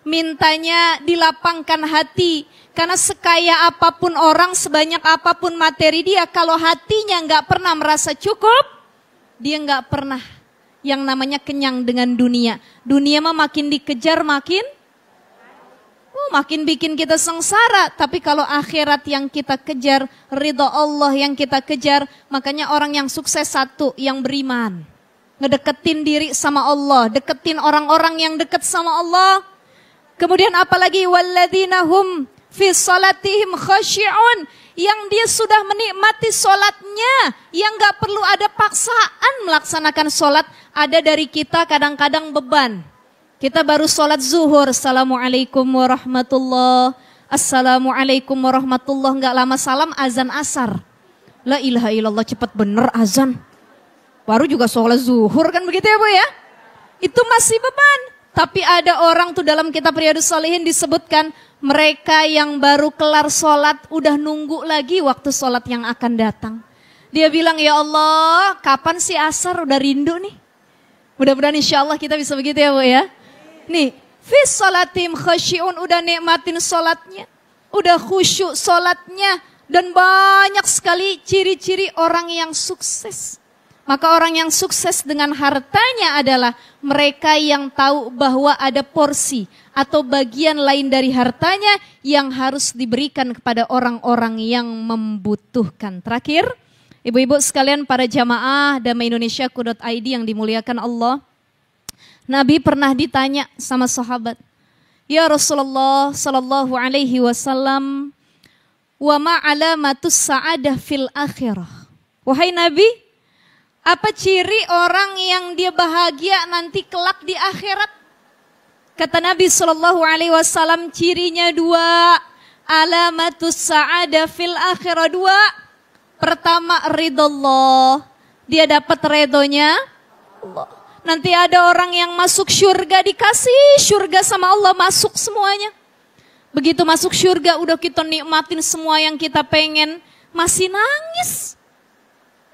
mintanya dilapangkan hati. Karena sekaya apapun orang, sebanyak apapun materi dia, kalau hatinya nggak pernah merasa cukup, dia nggak pernah yang namanya kenyang dengan dunia. Dunia mah makin dikejar makin bikin kita sengsara. Tapi kalau akhirat yang kita kejar, ridho Allah yang kita kejar, makanya orang yang sukses satu, yang beriman. Ngedeketin diri sama Allah, deketin orang-orang yang deket sama Allah. Kemudian apalagi walladzina hum fi salatihim khasyi'un, yang dia sudah menikmati solatnya, yang gak perlu ada paksaan melaksanakan solat. Ada dari kita kadang-kadang beban. Kita baru solat zuhur, assalamualaikum warahmatullah, assalamualaikum warahmatullah, gak lama salam azan asar. La ilaha illallah, cepat bener azan. Baru juga solat zuhur kan begitu ya Bu ya? Itu masih beban. Tapi ada orang tuh dalam kitab Riyadhus Shalihin disebutkan, mereka yang baru kelar sholat udah nunggu lagi waktu sholat yang akan datang. Dia bilang, ya Allah kapan sih asar, udah rindu nih. Mudah-mudahan insya Allah kita bisa begitu ya Bu ya. Nih, fi sholatim khasyi'un, udah nikmatin sholatnya. Udah khusyuk sholatnya. Dan banyak sekali ciri-ciri orang yang sukses. Maka orang yang sukses dengan hartanya adalah mereka yang tahu bahwa ada porsi atau bagian lain dari hartanya yang harus diberikan kepada orang-orang yang membutuhkan. Terakhir, ibu-ibu sekalian, para jamaah Damai Indonesia.id yang dimuliakan Allah. Nabi pernah ditanya sama sahabat, ya Rasulullah sallallahu alaihi wasallam, wa ma alamatus sa'adah fil akhirah. Wahai Nabi, apa ciri orang yang dia bahagia nanti kelak di akhirat? Kata Nabi sallallahu alaihi wasallam, cirinya dua. Alamatus sa'adah fil akhirah, dua. Pertama, ridallah. Dia dapat redonya Allah. Nanti ada orang yang masuk syurga, dikasih syurga sama Allah, masuk semuanya. Begitu masuk syurga, udah kita nikmatin semua yang kita pengen, masih nangis.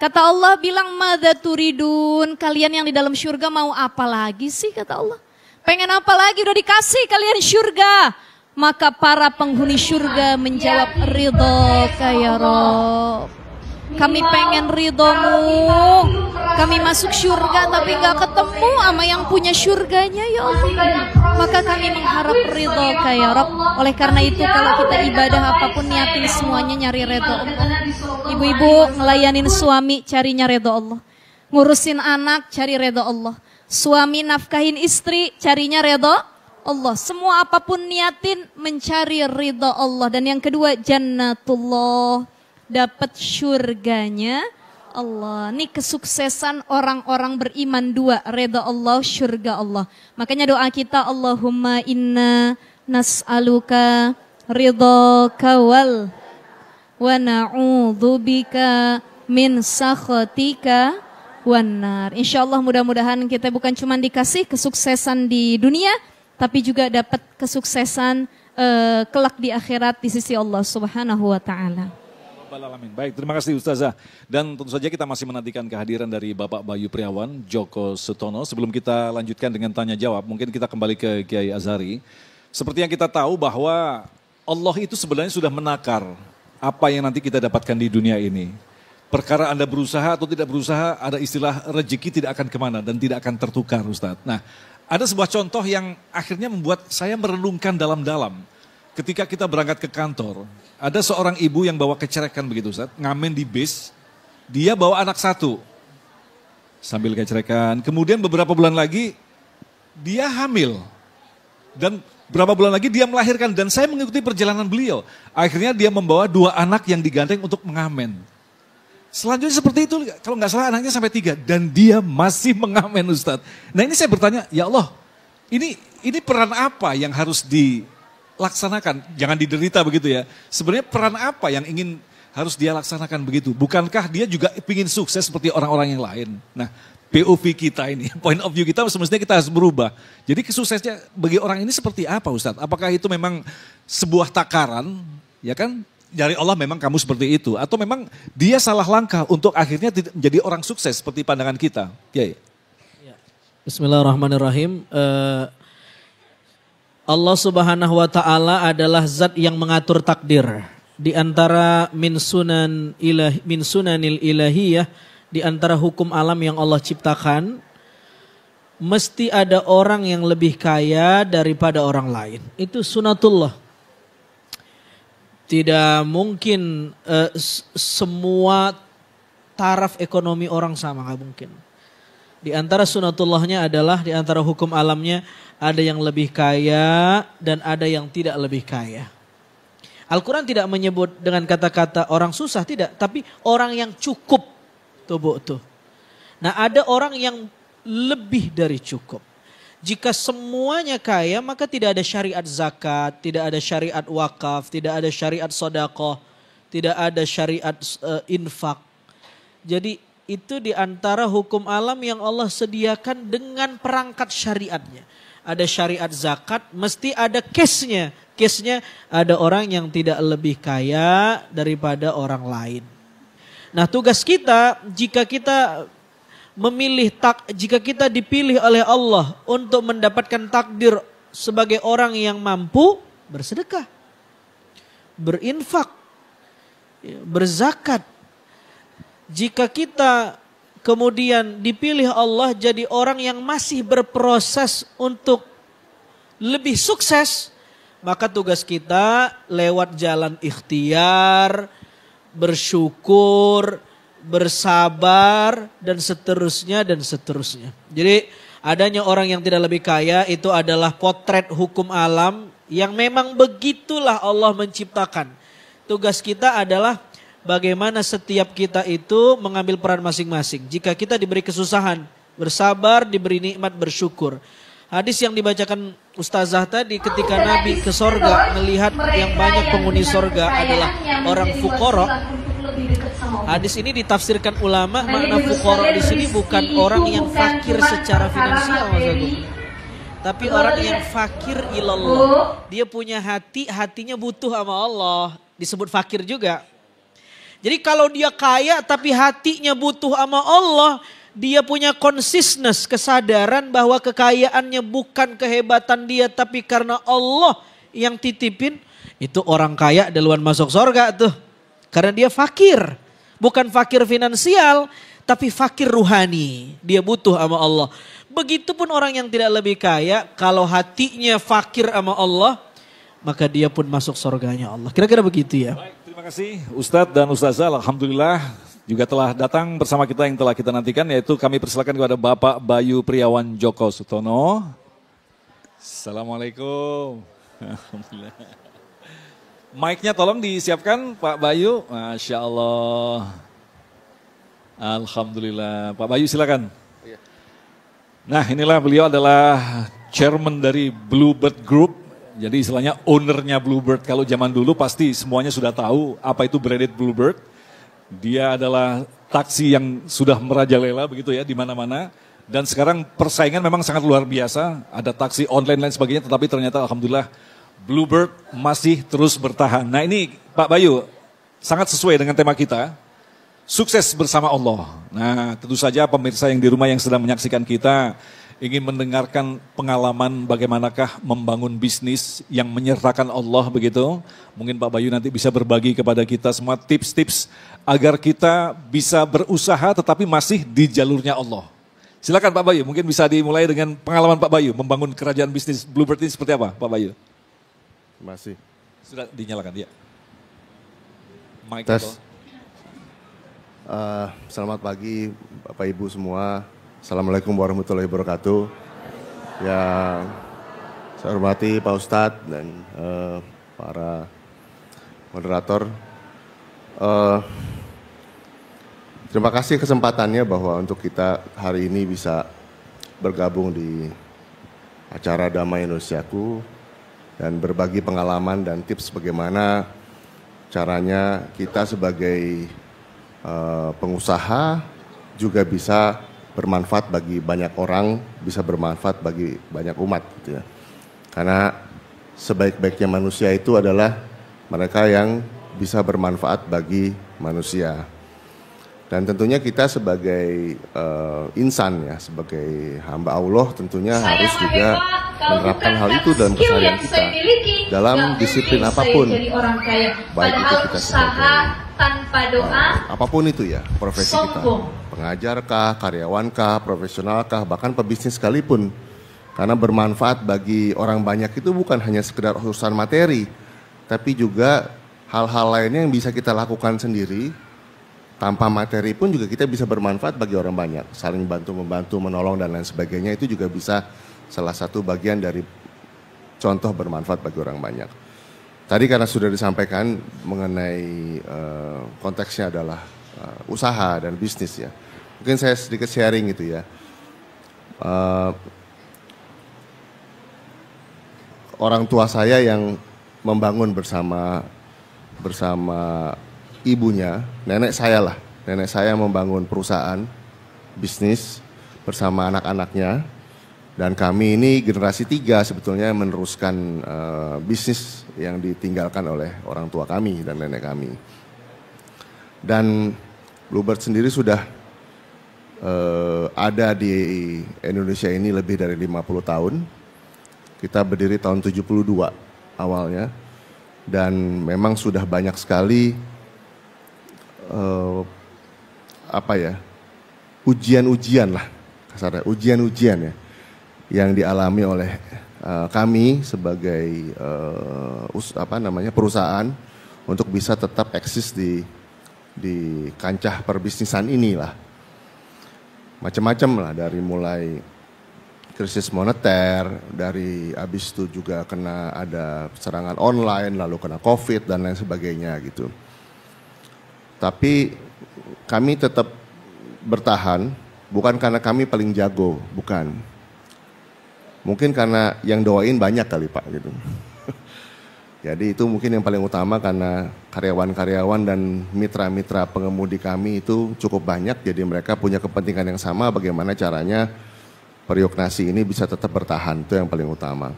Kata Allah bilang, madza turidun, kalian yang di dalam syurga mau apa lagi sih, kata Allah. Pengen apa lagi, udah dikasih kalian syurga. Maka para penghuni syurga menjawab, ridhoka ya Rabb. Kami pengen ridhomu. Kami masuk syurga tapi gak ketemu sama yang punya syurganya ya Allah. Maka kami mengharap ridhoka ya Rabb. Oleh karena itu kalau kita ibadah apapun, niatin semuanya nyari ridho Allah. Ibu-ibu ngelayanin suami, carinya ridho Allah. Ngurusin anak, cari ridho Allah. Suami nafkahin istri, carinya ridho Allah. Semua apapun niatin mencari ridho Allah. Dan yang kedua, jannatullah, dapat syurganya Allah. Ini kesuksesan orang-orang beriman, dua, ridho Allah, syurga Allah. Makanya doa kita, Allahumma inna nas'aluka ridhoka wal wa na'udzubika min sakhatika wan nar. Insyaallah mudah-mudahan kita bukan cuma dikasih kesuksesan di dunia, tapi juga dapat kesuksesan kelak di akhirat di sisi Allah Subhanahu wa taala. Baik, terima kasih Ustazah. Dan tentu saja kita masih menantikan kehadiran dari Bapak Bayu Priawan, Joko Sutono. Sebelum kita lanjutkan dengan tanya jawab, mungkin kita kembali ke Kiai Azhari. Seperti yang kita tahu bahwa Allah itu sebenarnya sudah menakar apa yang nanti kita dapatkan di dunia ini. Perkara Anda berusaha atau tidak berusaha, ada istilah rezeki tidak akan kemana dan tidak akan tertukar, Ustadz. Nah, ada sebuah contoh yang akhirnya membuat saya merenungkan dalam-dalam. Ketika kita berangkat ke kantor, ada seorang ibu yang bawa kecerekan begitu, Ustadz, ngamen di bis, dia bawa anak satu, sambil kecerekan. Kemudian beberapa bulan lagi, dia hamil. Dan berapa bulan lagi dia melahirkan, dan saya mengikuti perjalanan beliau. Akhirnya dia membawa dua anak yang digandeng untuk mengamen. Selanjutnya seperti itu, kalau nggak salah anaknya sampai 3. Dan dia masih mengamen, Ustadz. Nah ini saya bertanya, ya Allah, ini peran apa yang harus dilaksanakan? Jangan diderita begitu ya. Sebenarnya peran apa yang harus dia laksanakan begitu? Bukankah dia juga ingin sukses seperti orang-orang yang lain? Nah, POV kita ini, point of view kita semestinya kita harus berubah. Jadi kesuksesnya bagi orang ini seperti apa, Ustadz? Apakah itu memang sebuah takaran, ya kan? dari Allah memang kamu seperti itu. Atau memang dia salah langkah untuk akhirnya tidak menjadi orang sukses seperti pandangan kita. Kiai. Bismillahirrahmanirrahim. Allah Subhanahu wa taala adalah zat yang mengatur takdir. Di antara min sunanil ilahiyah, di antara hukum alam yang Allah ciptakan, mesti ada orang yang lebih kaya daripada orang lain. Itu sunatullah. Tidak mungkin semua taraf ekonomi orang sama, nggak mungkin. Di antara sunatullahnya adalah, di antara hukum alamnya, ada yang lebih kaya dan ada yang tidak lebih kaya. Al-Quran tidak menyebut dengan kata-kata orang susah, tidak. Tapi orang yang cukup. Tuh. Nah, ada orang yang lebih dari cukup. Jika semuanya kaya, maka tidak ada syariat zakat, tidak ada syariat wakaf, tidak ada syariat sedekah, tidak ada syariat infak. Jadi itu di antara hukum alam yang Allah sediakan dengan perangkat syariatnya. Ada syariat zakat, mesti ada case-nya. Case-nya ada orang yang tidak lebih kaya daripada orang lain. Nah, tugas kita, jika kita jika kita dipilih oleh Allah untuk mendapatkan takdir sebagai orang yang mampu, bersedekah, berinfak, berzakat. Jika kita kemudian dipilih Allah jadi orang yang masih berproses untuk lebih sukses, maka tugas kita lewat jalan ikhtiar, bersyukur, bersabar, dan seterusnya. Jadi adanya orang yang tidak lebih kaya itu adalah potret hukum alam yang memang begitulah Allah menciptakan. Tugas kita adalah bagaimana setiap kita itu mengambil peran masing-masing. Jika kita diberi kesusahan, bersabar, diberi nikmat, bersyukur. Hadis yang dibacakan Ustazah tadi, ketika Nabi ke sorga melihat yang banyak penghuni sorga adalah orang fuqara. Hadis ini ditafsirkan ulama, makna fuqara di sini bukan orang yang fakir secara finansial, Mas Agung, tapi orang yang fakir ilallah. Dia punya hati, hatinya butuh sama Allah, disebut fakir juga. Jadi kalau dia kaya tapi hatinya butuh sama Allah, dia punya consciousness, kesadaran bahwa kekayaannya bukan kehebatan dia tapi karena Allah yang titipin, itu orang kaya duluan masuk surga tuh. Karena dia fakir, bukan fakir finansial tapi fakir ruhani, dia butuh sama Allah. Begitupun orang yang tidak lebih kaya, kalau hatinya fakir sama Allah, maka dia pun masuk surganya Allah. Kira-kira begitu ya. Baik, terima kasih Ustadz dan Ustazah. Alhamdulillah juga telah datang bersama kita yang telah kita nantikan, yaitu kami persilakan kepada Bapak Bayu Priawan Joko Sutono. Assalamualaikum. Alhamdulillah. Mic-nya tolong disiapkan Pak Bayu. Masya Allah. Alhamdulillah. Pak Bayu silakan. Nah, inilah beliau adalah chairman dari Bluebird Group. Jadi istilahnya ownernya Bluebird. Kalau zaman dulu pasti semuanya sudah tahu apa itu branded Bluebird. Dia adalah taksi yang sudah merajalela begitu ya di mana-mana. Dan sekarang persaingan memang sangat luar biasa. Ada taksi online dan sebagainya, tetapi ternyata alhamdulillah Bluebird masih terus bertahan. Nah ini Pak Bayu sangat sesuai dengan tema kita. Sukses bersama Allah. Nah tentu saja pemirsa yang di rumah yang sedang menyaksikan kita ingin mendengarkan pengalaman bagaimanakah membangun bisnis yang menyertakan Allah begitu. Mungkin Pak Bayu nanti bisa berbagi kepada kita semua tips-tips agar kita bisa berusaha tetapi masih di jalurnya Allah. Silakan Pak Bayu, mungkin bisa dimulai dengan pengalaman Pak Bayu membangun kerajaan bisnis Bluebird ini seperti apa Pak Bayu? Terima kasih. Sudah dinyalakan ya. Mic Tes. Selamat pagi Bapak Ibu semua. Assalamualaikum warahmatullahi wabarakatuh. Yang saya hormati Pak Ustadz dan para moderator. Terima kasih kesempatannya bahwa untuk kita hari ini bisa bergabung di acara Damai Indonesiaku dan berbagi pengalaman dan tips bagaimana caranya kita sebagai pengusaha juga bisa bermanfaat bagi banyak orang, bisa bermanfaat bagi banyak umat gitu ya. Karena sebaik-baiknya manusia itu adalah mereka yang bisa bermanfaat bagi manusia. Dan tentunya kita sebagai insan ya, sebagai hamba Allah tentunya harus juga menerapkan hal itu dalam keseharian kita, dalam disiplin apapun, baik itu kita sebagai apapun itu ya, profesi kita, pengajarkah, karyawankah, profesionalkah, bahkan pebisnis sekalipun. Karena bermanfaat bagi orang banyak itu bukan hanya sekedar urusan materi, tapi juga hal-hal lainnya yang bisa kita lakukan sendiri. Tanpa materi pun juga kita bisa bermanfaat bagi orang banyak. Saling bantu-membantu, menolong dan lain sebagainya itu juga bisa salah satu bagian dari contoh bermanfaat bagi orang banyak. Tadi karena sudah disampaikan mengenai konteksnya adalah usaha dan bisnis ya. Mungkin saya sedikit sharing gitu ya. Orang tua saya yang membangun bersama ibunya, nenek saya membangun perusahaan bisnis bersama anak-anaknya, dan kami ini generasi 3 sebetulnya meneruskan bisnis yang ditinggalkan oleh orang tua kami dan nenek kami. Dan Bluebird sendiri sudah ada di Indonesia ini lebih dari 50 tahun. Kita berdiri tahun 72 awalnya, dan memang sudah banyak sekali ujian-ujian lah kasarnya, ujian-ujian ya yang dialami oleh kami sebagai perusahaan untuk bisa tetap eksis di kancah perbisnisan inilah. Macam-macam lah, dari mulai krisis moneter, dari habis itu juga kena ada serangan online, lalu kena COVID dan lain sebagainya gitu. Tapi kami tetap bertahan, bukan karena kami paling jago, bukan. Mungkin karena yang doain banyak kali Pak gitu. Jadi itu mungkin yang paling utama, karena karyawan-karyawan dan mitra-mitra pengemudi kami itu cukup banyak, jadi mereka punya kepentingan yang sama bagaimana caranya Periuk Nasi ini bisa tetap bertahan, itu yang paling utama.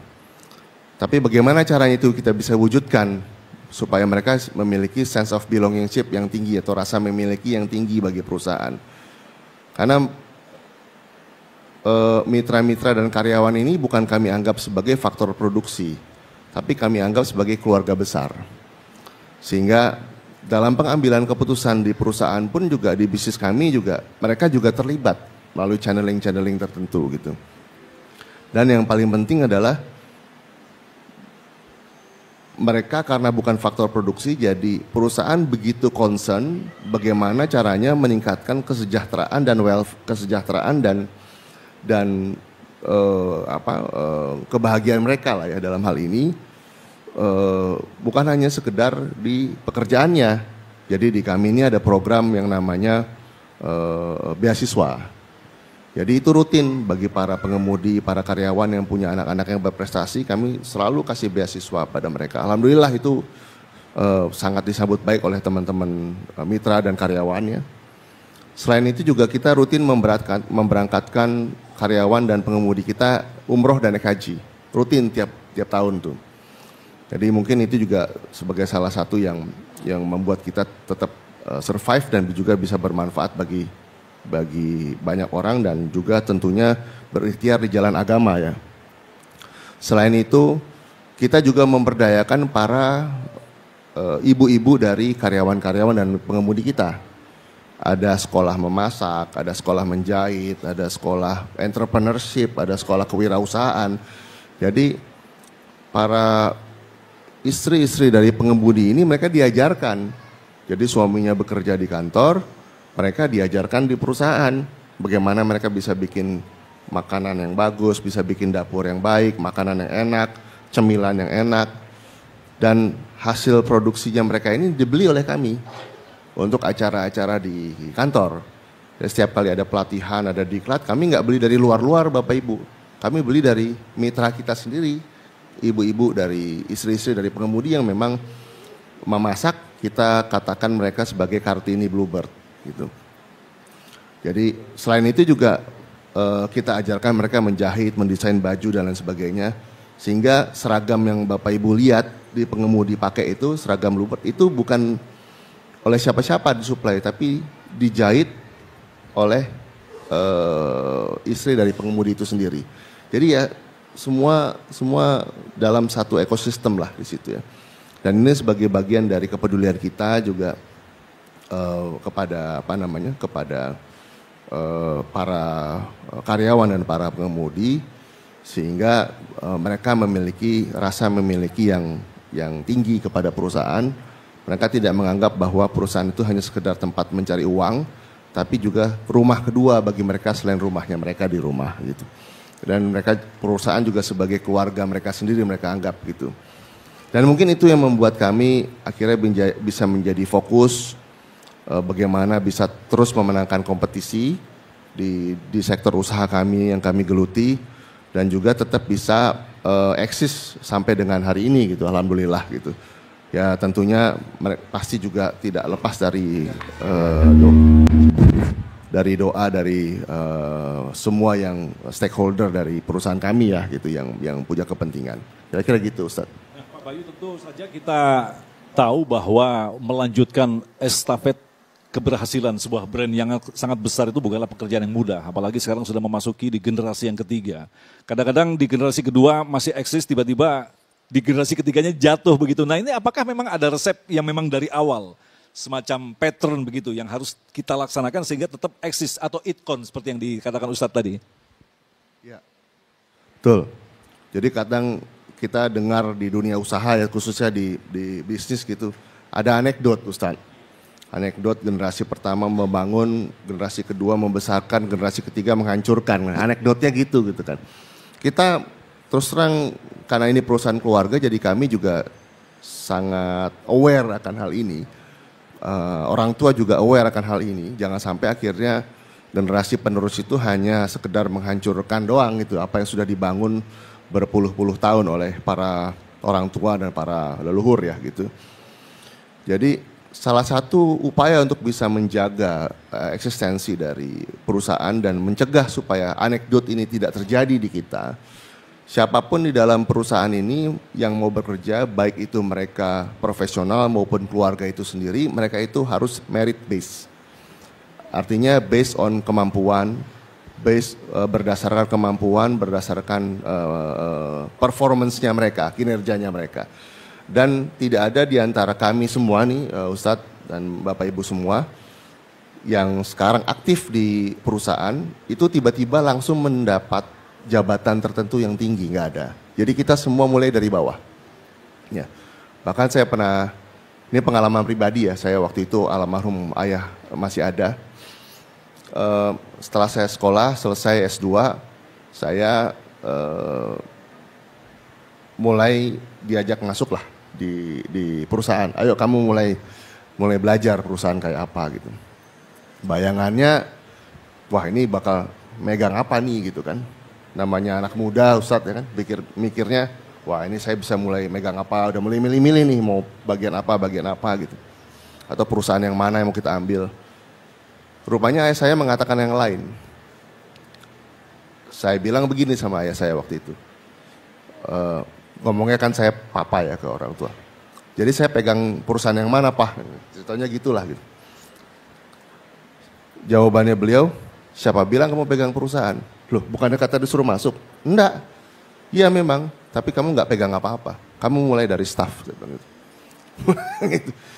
Tapi bagaimana caranya itu kita bisa wujudkan supaya mereka memiliki sense of belongingship yang tinggi atau rasa memiliki yang tinggi bagi perusahaan. Karena mitra-mitra dan karyawan ini bukan kami anggap sebagai faktor produksi, tapi kami anggap sebagai keluarga besar. Sehingga dalam pengambilan keputusan di perusahaan pun juga di bisnis kami juga mereka juga terlibat melalui channeling-channeling tertentu gitu. Dan yang paling penting adalah mereka karena bukan faktor produksi, jadi perusahaan begitu concern bagaimana caranya meningkatkan kesejahteraan dan kesejahteraan dan kebahagiaan mereka lah ya dalam hal ini. Bukan hanya sekedar di pekerjaannya. Jadi di kami ini ada program yang namanya beasiswa. Jadi itu rutin bagi para pengemudi, para karyawan yang punya anak-anak yang berprestasi, kami selalu kasih beasiswa pada mereka. Alhamdulillah itu sangat disambut baik oleh teman-teman mitra dan karyawannya. Selain itu juga kita rutin memberangkatkan karyawan dan pengemudi kita umroh dan naik haji. Rutin tiap tahun tuh. Jadi mungkin itu juga sebagai salah satu yang membuat kita tetap survive dan juga bisa bermanfaat bagi banyak orang, dan juga tentunya berikhtiar di jalan agama ya. Selain itu kita juga memberdayakan para ibu-ibu dari karyawan-karyawan dan pengemudi kita. Ada sekolah memasak, ada sekolah menjahit, ada sekolah entrepreneurship, ada sekolah kewirausahaan. Jadi para istri-istri dari pengemudi ini mereka diajarkan. Jadi suaminya bekerja di kantor, mereka diajarkan di perusahaan bagaimana mereka bisa bikin makanan yang bagus, bisa bikin dapur yang baik, makanan yang enak, cemilan yang enak. Dan hasil produksinya mereka ini dibeli oleh kami untuk acara-acara di kantor. Dan setiap kali ada pelatihan, ada diklat, kami nggak beli dari luar-luar Bapak Ibu. Kami beli dari mitra kita sendiri, ibu-ibu dari istri-istri dari pengemudi yang memang memasak, kita katakan mereka sebagai Kartini Bluebird gitu. Jadi selain itu juga kita ajarkan mereka menjahit, mendesain baju dan lain sebagainya, Sehingga seragam yang Bapak Ibu lihat di pengemudi pakai itu, seragam Bluebird itu bukan oleh siapa-siapa disuplai, tapi dijahit oleh istri dari pengemudi itu sendiri. Jadi ya semua dalam satu ekosistem lah di situ ya. Dan ini sebagai bagian dari kepedulian kita juga kepada kepada para karyawan dan para pengemudi, sehingga mereka memiliki yang tinggi kepada perusahaan. Mereka tidak menganggap bahwa perusahaan itu hanya sekedar tempat mencari uang, tapi juga rumah kedua bagi mereka selain rumahnya mereka di rumah gitu. Dan perusahaan juga sebagai keluarga mereka sendiri mereka anggap gitu. Dan mungkin itu yang membuat kami akhirnya bisa menjadi fokus bagaimana bisa terus memenangkan kompetisi di sektor usaha kami yang kami geluti, dan juga tetap bisa eksis sampai dengan hari ini gitu, alhamdulillah gitu. Ya tentunya pasti juga tidak lepas dari doa dari semua yang stakeholder dari perusahaan kami ya gitu, yang punya kepentingan. Kira-kira gitu, Ustaz. Nah, Pak Bayu, tentu saja kita tahu bahwa melanjutkan estafet keberhasilan sebuah brand yang sangat besar itu bukanlah pekerjaan yang mudah, apalagi sekarang sudah memasuki di generasi yang ketiga. Kadang-kadang di generasi kedua masih eksis, tiba-tiba di generasi ketiganya jatuh begitu. Nah, ini apakah memang ada resep yang memang dari awal semacam pattern begitu yang harus kita laksanakan sehingga tetap eksis atau itkon seperti yang dikatakan Ustadz tadi? Ya, betul. Jadi kadang kita dengar di dunia usaha ya, khususnya di bisnis gitu, ada anekdot Ustadz. Anekdot generasi pertama membangun, generasi kedua membesarkan, generasi ketiga menghancurkan. Nah, anekdotnya gitu kan. Kita terus terang karena ini perusahaan keluarga, jadi kami juga sangat aware akan hal ini. Orang tua juga aware akan hal ini. Jangan sampai akhirnya generasi penerus itu hanya sekedar menghancurkan doang gitu, apa yang sudah dibangun berpuluh-puluh tahun oleh para orang tua dan para leluhur ya gitu. Jadi salah satu upaya untuk bisa menjaga eksistensi dari perusahaan dan mencegah supaya anekdot ini tidak terjadi di kita, siapapun di dalam perusahaan ini yang mau bekerja, baik itu mereka profesional maupun keluarga itu sendiri, mereka itu harus merit based. Artinya based on kemampuan, berdasarkan kemampuan, berdasarkan performance-nya mereka, kinerjanya mereka. Dan tidak ada di antara kami semua nih, Ustadz dan Bapak Ibu semua, yang sekarang aktif di perusahaan, itu tiba-tiba langsung mendapat jabatan tertentu yang tinggi, nggak ada. Jadi kita semua mulai dari bawah. Ya. Bahkan saya pernah, ini pengalaman pribadi ya, saya waktu itu almarhum ayah masih ada. Setelah saya sekolah, selesai S2, saya mulai diajak masuk lah di perusahaan. Ayo kamu mulai belajar perusahaan kayak apa gitu. Bayangannya, wah ini bakal megang apa nih gitu kan. Namanya anak muda Ustadz ya kan, mikirnya, wah ini saya bisa mulai megang apa, udah mulai milih-milih nih mau bagian apa gitu. Atau perusahaan yang mana yang mau kita ambil. Rupanya ayah saya mengatakan yang lain. Saya bilang begini sama ayah saya waktu itu. Ngomongnya kan saya papa ya ke orang tua. Jadi saya pegang perusahaan yang mana Pak? Ceritanya gitulah gitu. Jawabannya beliau, siapa bilang kamu pegang perusahaan? Loh, bukannya kata disuruh masuk? Enggak. Iya memang, tapi kamu nggak pegang apa-apa. Kamu mulai dari staff. Gitu.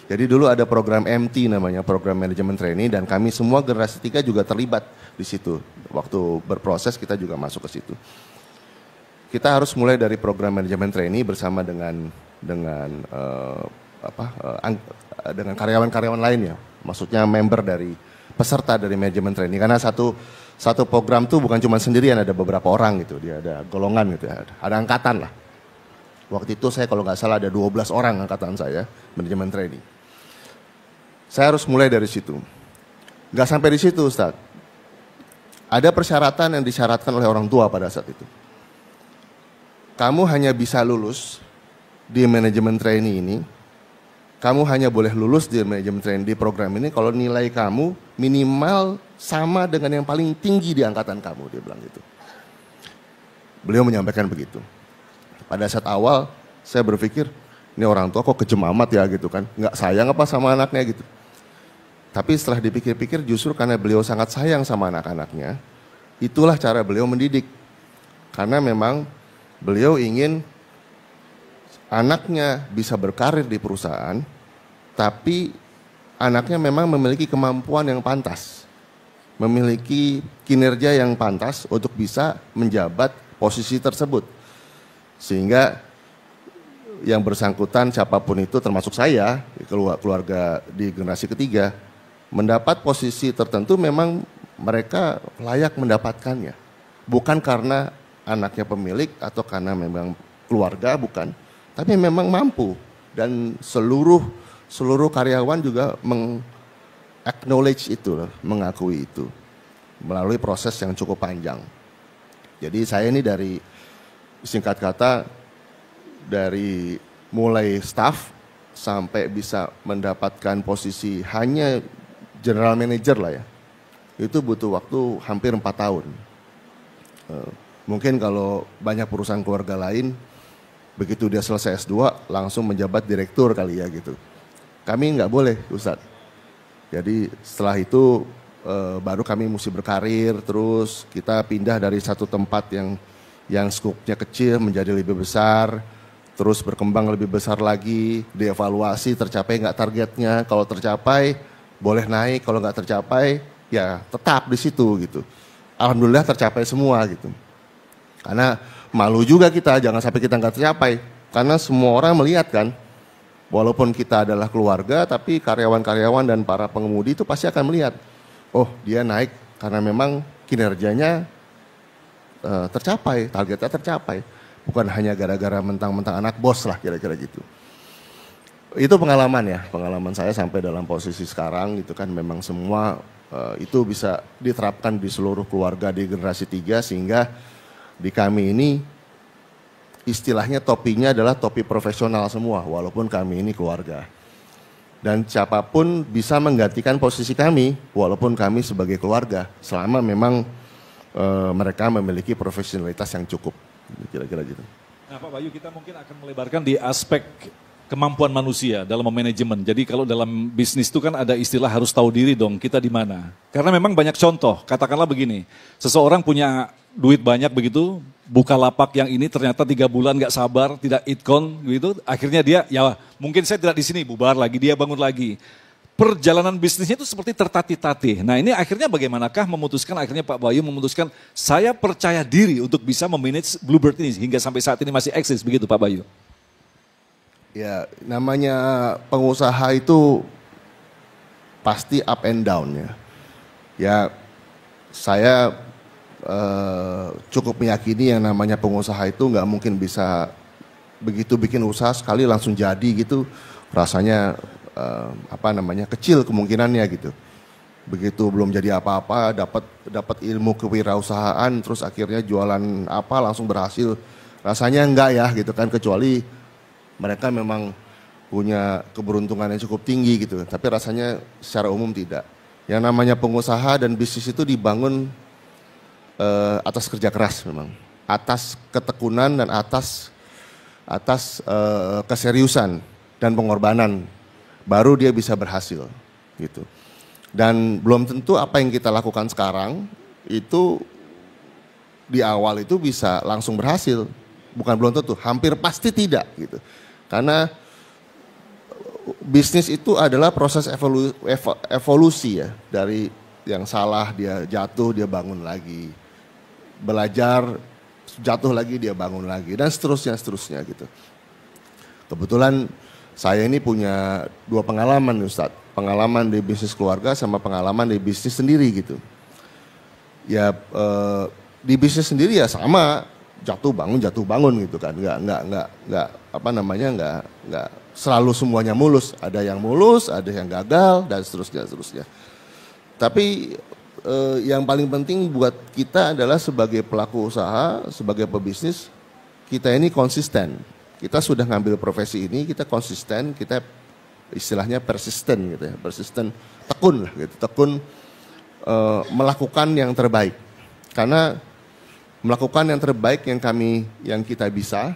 Jadi dulu ada program MT namanya, program manajemen training, dan kami semua generasi 3 juga terlibat di situ. Waktu berproses kita juga masuk ke situ. Kita harus mulai dari program manajemen trainee bersama dengan karyawan-karyawan lainnya. Maksudnya member dari peserta dari manajemen trainee. Karena satu program tuh bukan cuma sendirian, ada beberapa orang gitu. Dia ada golongan gitu ya. Ada angkatan lah. Waktu itu saya kalau nggak salah ada 12 orang angkatan saya manajemen trainee. Saya harus mulai dari situ. Nggak sampai di situ Ustadz. Ada persyaratan yang disyaratkan oleh orang tua pada saat itu. Kamu hanya bisa lulus di manajemen trainee ini, kamu hanya boleh lulus di manajemen trainee di program ini kalau nilai kamu minimal sama dengan yang paling tinggi di angkatan kamu, dia bilang gitu. Beliau menyampaikan begitu. pada saat awal saya berpikir, ini orang tua kok kejam amat ya gitu kan, nggak sayang apa sama anaknya gitu. Tapi setelah dipikir-pikir justru karena beliau sangat sayang sama anak-anaknya, itulah cara beliau mendidik. Karena memang beliau ingin anaknya bisa berkarir di perusahaan, tapi anaknya memang memiliki kemampuan yang pantas, memiliki kinerja yang pantas untuk bisa menjabat posisi tersebut. Sehingga yang bersangkutan siapapun itu termasuk saya, keluarga di generasi ketiga, mendapat posisi tertentu memang mereka layak mendapatkannya. Bukan karena anaknya pemilik atau karena memang keluarga, bukan. Tapi memang mampu dan seluruh karyawan juga acknowledge itu, mengakui itu melalui proses yang cukup panjang. Jadi saya ini dari singkat kata dari mulai staff sampai bisa mendapatkan posisi hanya general manager lah ya. Itu butuh waktu hampir 4 tahun. Mungkin kalau banyak perusahaan keluarga lain begitu dia selesai S2 langsung menjabat direktur kali ya gitu. Kami nggak boleh, Ustadz. Jadi setelah itu baru kami mesti berkarir, terus kita pindah dari satu tempat yang skopnya kecil menjadi lebih besar, terus berkembang lebih besar lagi, dievaluasi tercapai nggak targetnya, kalau tercapai boleh naik, kalau nggak tercapai ya tetap di situ gitu. Alhamdulillah tercapai semua gitu. Karena malu juga kita, jangan sampai kita nggak tercapai. Karena semua orang melihat kan, walaupun kita adalah keluarga, tapi karyawan-karyawan dan para pengemudi itu pasti akan melihat, oh dia naik karena memang kinerjanya tercapai, targetnya tercapai. Bukan hanya gara-gara mentang-mentang anak bos lah kira-kira gitu. Itu pengalaman ya, pengalaman saya sampai dalam posisi sekarang gitu kan, memang semua itu bisa diterapkan di seluruh keluarga di generasi 3 sehingga di kami ini istilahnya topinya adalah topi profesional semua walaupun kami ini keluarga. Dan siapapun bisa menggantikan posisi kami walaupun kami sebagai keluarga selama memang mereka memiliki profesionalitas yang cukup. Kira-kira gitu. Nah Pak Bayu, kita mungkin akan melebarkan di aspek kemampuan manusia dalam manajemen. Jadi kalau dalam bisnis itu kan ada istilah harus tahu diri dong, kita di mana. Karena memang banyak contoh, katakanlah begini, seseorang punya duit banyak begitu, buka lapak yang ini ternyata 3 bulan gak sabar, tidak itkon gitu, akhirnya dia, ya mungkin saya tidak di sini, bubar lagi, dia bangun lagi. Perjalanan bisnisnya itu seperti tertatih-tatih. Nah ini akhirnya bagaimanakah akhirnya Pak Bayu memutuskan, saya percaya diri untuk bisa memanage Bluebird ini hingga sampai saat ini masih eksis, begitu Pak Bayu? Ya namanya pengusaha itu pasti up and down ya. Ya saya cukup meyakini yang namanya pengusaha itu nggak mungkin bisa begitu bikin usaha sekali langsung jadi gitu. Rasanya kecil kemungkinannya gitu. Begitu belum jadi apa-apa dapat ilmu kewirausahaan terus akhirnya jualan apa langsung berhasil. Rasanya enggak ya gitu kan, kecuali mereka memang punya keberuntungan yang cukup tinggi gitu. Tapi rasanya secara umum tidak. Yang namanya pengusaha dan bisnis itu dibangun atas kerja keras memang. Atas ketekunan dan atas keseriusan dan pengorbanan. Baru dia bisa berhasil gitu. Dan belum tentu apa yang kita lakukan sekarang itu di awal itu bisa langsung berhasil. Bukan belum tentu, hampir pasti tidak gitu. Karena bisnis itu adalah proses evolusi ya. Dari yang salah dia jatuh, dia bangun lagi. Belajar, jatuh lagi, dia bangun lagi. Dan seterusnya gitu. Kebetulan saya ini punya 2 pengalaman Ustadz. Pengalaman di bisnis keluarga sama pengalaman di bisnis sendiri gitu. Ya di bisnis sendiri ya sama, jatuh bangun gitu kan. Nggak selalu semuanya mulus. Ada yang mulus, ada yang gagal dan seterusnya. Tapi yang paling penting buat kita adalah sebagai pelaku usaha, sebagai pebisnis, kita ini konsisten. Kita sudah ngambil profesi ini, kita konsisten, kita istilahnya persisten gitu ya, persisten, tekun lah gitu, tekun melakukan yang terbaik. Karena melakukan yang terbaik yang kita bisa,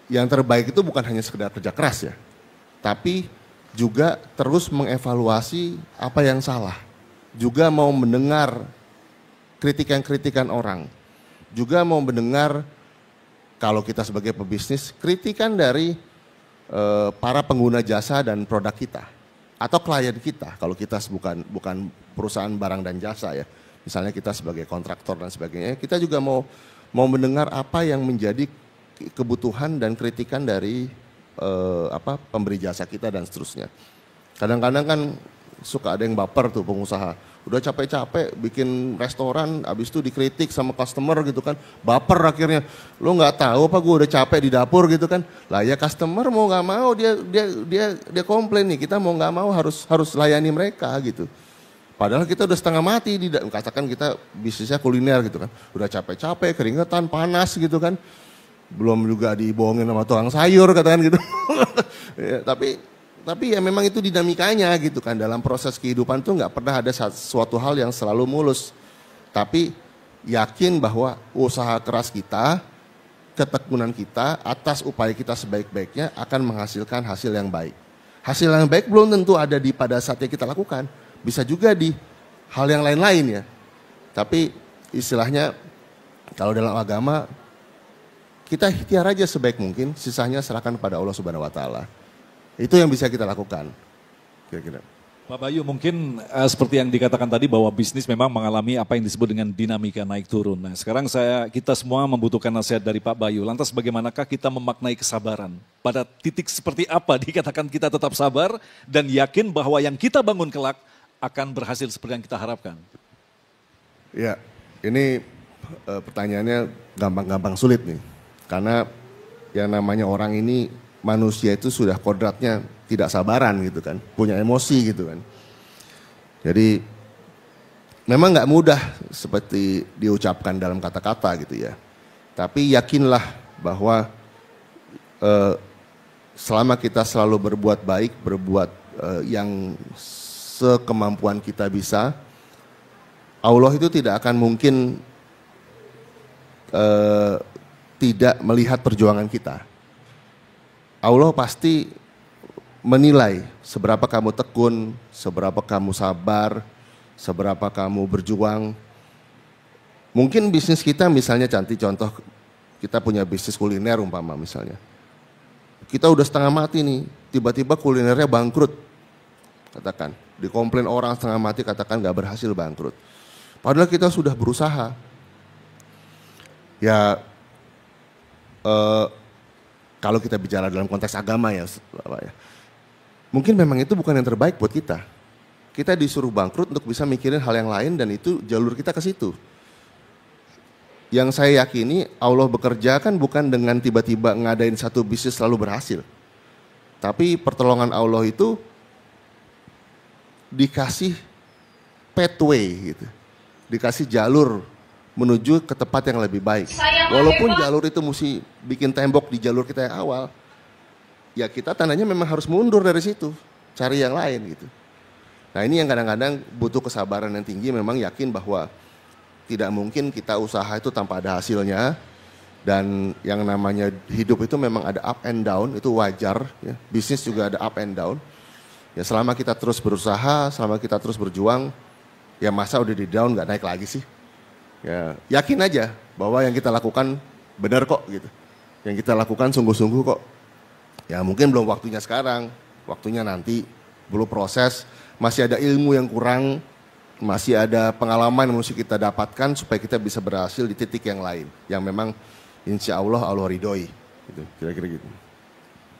yang terbaik itu bukan hanya sekedar kerja keras ya, tapi juga terus mengevaluasi apa yang salah, juga mau mendengar kritikan-kritikan orang, juga mau mendengar kalau kita sebagai pebisnis kritikan dari para pengguna jasa dan produk kita atau klien kita kalau kita bukan perusahaan barang dan jasa ya, misalnya kita sebagai kontraktor dan sebagainya, kita juga mau mendengar apa yang menjadi kebutuhan dan kritikan dari pemberi jasa kita dan seterusnya. Kadang-kadang kan suka ada yang baper tuh pengusaha, udah capek-capek bikin restoran, habis itu dikritik sama customer gitu kan, baper akhirnya, lo nggak tahu apa gue udah capek di dapur gitu kan, lah ya customer mau nggak mau dia komplain nih, kita mau nggak mau harus layani mereka gitu. Padahal kita udah setengah mati, katakan kita bisnisnya kuliner gitu kan, udah capek-capek, keringetan, panas gitu kan, belum juga dibohongin sama tukang sayur katakan gitu. Ya, tapi ya memang itu dinamikanya gitu kan, dalam proses kehidupan tuh nggak pernah ada suatu hal yang selalu mulus. Tapi yakin bahwa usaha keras kita, ketekunan kita, atas upaya kita sebaik-baiknya akan menghasilkan hasil yang baik. Hasil yang baik belum tentu ada pada saat yang kita lakukan, bisa juga di hal yang lain-lain ya. Tapi istilahnya kalau dalam agama, kita ikhtiar aja sebaik mungkin, sisanya serahkan pada Allah Subhanahu wa taala. Itu yang bisa kita lakukan. Kira-kira. Pak Bayu, mungkin seperti yang dikatakan tadi bahwa bisnis memang mengalami apa yang disebut dengan dinamika naik turun. Nah, sekarang kita semua membutuhkan nasihat dari Pak Bayu. Lantas bagaimanakah kita memaknai kesabaran? Pada titik seperti apa dikatakan kita tetap sabar dan yakin bahwa yang kita bangun kelak akan berhasil seperti yang kita harapkan? Ya, ini pertanyaannya gampang-gampang sulit nih. Karena yang namanya orang ini, manusia itu sudah kodratnya tidak sabaran gitu kan, punya emosi gitu kan. Jadi memang nggak mudah seperti diucapkan dalam kata-kata gitu ya. Tapi yakinlah bahwa selama kita selalu berbuat baik, berbuat yang sekemampuan kita bisa, Allah itu tidak akan mungkin tidak melihat perjuangan kita. Allah pasti menilai seberapa kamu tekun, seberapa kamu sabar, seberapa kamu berjuang. Mungkin bisnis kita misalnya contoh kita punya bisnis kuliner umpama misalnya. Kita udah setengah mati nih, tiba-tiba kulinernya bangkrut. Katakan, dikomplain orang setengah mati, katakan gak berhasil bangkrut. Padahal kita sudah berusaha. Ya, kalau kita bicara dalam konteks agama ya, mungkin memang itu bukan yang terbaik buat kita. Kita disuruh bangkrut untuk bisa mikirin hal yang lain dan itu jalur kita ke situ. Yang saya yakini Allah bekerja kan bukan dengan tiba-tiba ngadain satu bisnis lalu berhasil. Tapi pertolongan Allah itu dikasih pathway gitu. Dikasih jalur menuju ke tempat yang lebih baik. Walaupun jalur itu mesti bikin tembok di jalur kita yang awal, ya kita tandanya memang harus mundur dari situ, cari yang lain gitu. Nah ini yang kadang-kadang butuh kesabaran yang tinggi, memang yakin bahwa tidak mungkin kita usaha itu tanpa ada hasilnya. Dan yang namanya hidup itu memang ada up and down, itu wajar. Ya. Bisnis juga ada up and down. Ya selama kita terus berusaha, selama kita terus berjuang, ya masa udah di down gak naik lagi sih. Ya, yakin aja bahwa yang kita lakukan benar kok gitu. Yang kita lakukan sungguh-sungguh kok. Ya mungkin belum waktunya sekarang, waktunya nanti, belum proses, masih ada ilmu yang kurang, masih ada pengalaman yang mesti kita dapatkan supaya kita bisa berhasil di titik yang lain. Yang memang insya Allah ridhoi. Gitu, kira-kira gitu.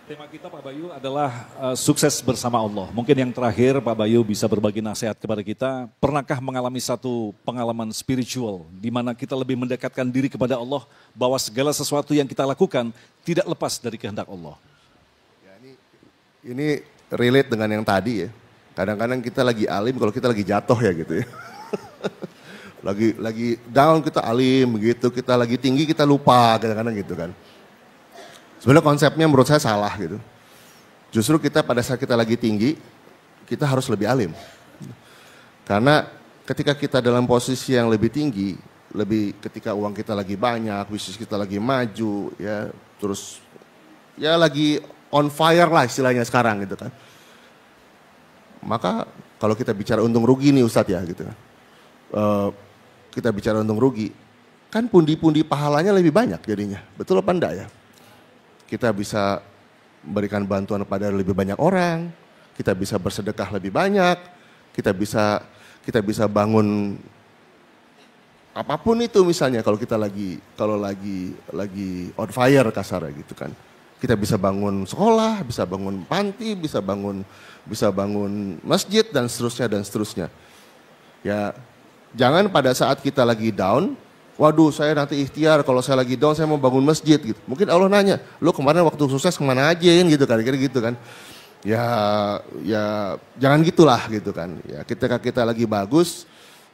Tema kita Pak Bayu adalah sukses bersama Allah. Mungkin yang terakhir Pak Bayu bisa berbagi nasihat kepada kita. Pernahkah mengalami satu pengalaman spiritual di mana kita lebih mendekatkan diri kepada Allah bahwa segala sesuatu yang kita lakukan tidak lepas dari kehendak Allah? Ya, ini relate dengan yang tadi ya. Kadang-kadang kita lagi alim kalau kita lagi jatuh ya gitu ya. lagi down kita alim gitu, kita lagi tinggi kita lupa kadang-kadang gitu kan. Sebenarnya konsepnya menurut saya salah gitu. Justru kita pada saat kita lagi tinggi, kita harus lebih alim. Karena ketika kita dalam posisi yang lebih tinggi, ketika uang kita lagi banyak, bisnis kita lagi maju, ya, terus lagi on fire lah istilahnya sekarang gitu kan. Maka kalau kita bicara untung rugi nih Ustadz ya gitu kan. Kita bicara untung rugi, kan pundi-pundi pahalanya lebih banyak jadinya. Betul apa enggak ya? Kita bisa memberikan bantuan pada lebih banyak orang, kita bisa bersedekah lebih banyak, kita bisa bangun apapun itu misalnya kalau kita lagi on fire kasarnya gitu kan. Kita bisa bangun sekolah, bisa bangun panti, bisa bangun masjid dan seterusnya. Ya, jangan pada saat kita lagi down, waduh saya nanti ikhtiar kalau saya lagi down saya mau bangun masjid gitu. Mungkin Allah nanya, lo kemarin waktu sukses kemana aja gitu kan, kira gitu kan. Ya jangan gitulah gitu kan. Ya ketika kita lagi bagus,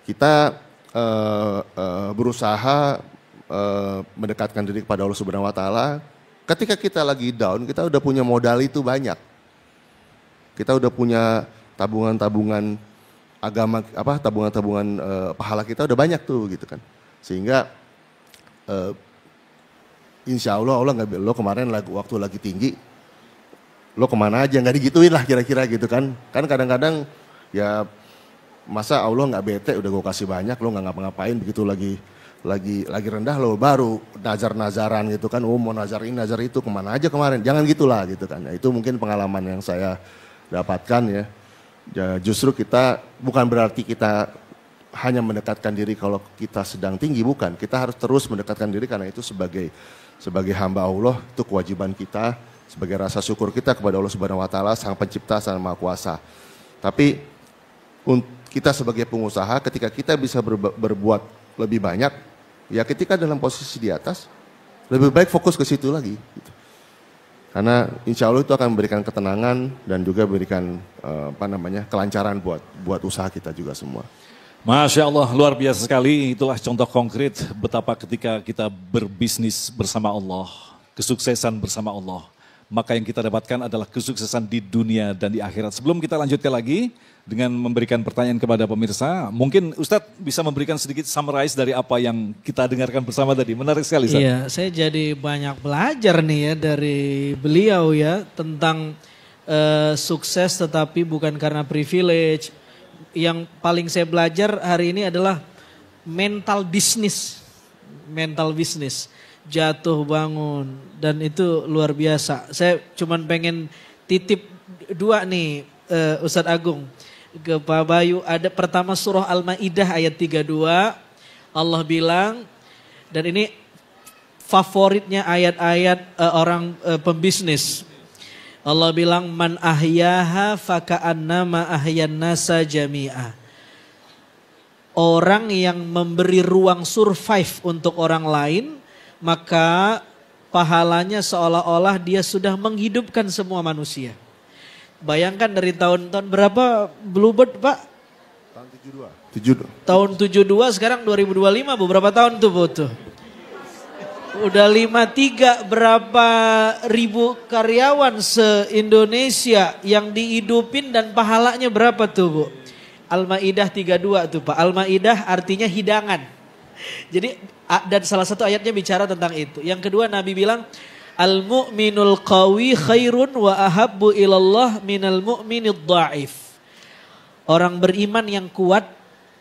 kita berusaha mendekatkan diri kepada Allah Subhanahu Wa Taala. Ketika kita lagi down, kita udah punya modal itu banyak. Kita udah punya tabungan-tabungan agama, tabungan-tabungan pahala kita udah banyak tuh gitu kan. Sehingga insya Allah nggak, lo kemarin waktu lagi tinggi, lo kemana aja, nggak digituin lah kira-kira gitu kan. Kan kadang-kadang ya masa Allah nggak bete udah gue kasih banyak, lo nggak ngapa-ngapain, begitu lagi rendah lo baru nazar-nazaran gitu kan. Oh mau nazar ini nazar itu, kemana aja kemarin, jangan gitulah gitu kan. Nah, itu mungkin pengalaman yang saya dapatkan ya. Justru kita bukan berarti kita hanya mendekatkan diri kalau kita sedang tinggi, bukan. Kita harus terus mendekatkan diri karena itu sebagai hamba Allah, itu kewajiban kita, sebagai rasa syukur kita kepada Allah Subhanahu Wa Taala, Sang Pencipta, Sang Maha Kuasa. Tapi kita sebagai pengusaha, ketika kita bisa berbuat lebih banyak, ya ketika dalam posisi di atas, lebih baik fokus ke situ lagi. Gitu. Karena insya Allah itu akan memberikan ketenangan dan juga memberikan kelancaran buat usaha kita juga semua. Masya Allah, luar biasa sekali. Itulah contoh konkret betapa ketika kita berbisnis bersama Allah, kesuksesan bersama Allah, maka yang kita dapatkan adalah kesuksesan di dunia dan di akhirat. Sebelum kita lanjutkan lagi dengan memberikan pertanyaan kepada pemirsa, mungkin Ustadz bisa memberikan sedikit summarize dari apa yang kita dengarkan bersama tadi. Menarik sekali, Ustadz. Iya, saya jadi banyak belajar nih ya dari beliau ya tentang sukses tetapi bukan karena privilege. Yang paling saya belajar hari ini adalah mental bisnis. Mental bisnis. Jatuh bangun dan itu luar biasa. Saya cuman pengen titip dua nih Ustadz Agung ke Pak Bayu. Ada pertama surah Al-Maidah ayat 32. Allah bilang, dan ini favoritnya ayat-ayat orang pembisnis. Allah bilang, man ahyaha faka'annama ahyan nasa jami'a. Orang yang memberi ruang survive untuk orang lain, maka pahalanya seolah-olah dia sudah menghidupkan semua manusia. Bayangkan dari tahun-tahun berapa Bluebird Pak? Tahun 72. Tahun 72 sekarang 2025 beberapa tahun tuh Bu tuh. Udah 53 berapa ribu karyawan se-Indonesia yang dihidupin dan pahalanya berapa tuh Bu? Al-Maidah 32 tuh Pak. Al-Maidah artinya hidangan. Jadi dan salah satu ayatnya bicara tentang itu. Yang kedua Nabi bilang al-mu'minul qawi khairun wa ahabbu ilallah minal mu'minid dha'if. Orang beriman yang kuat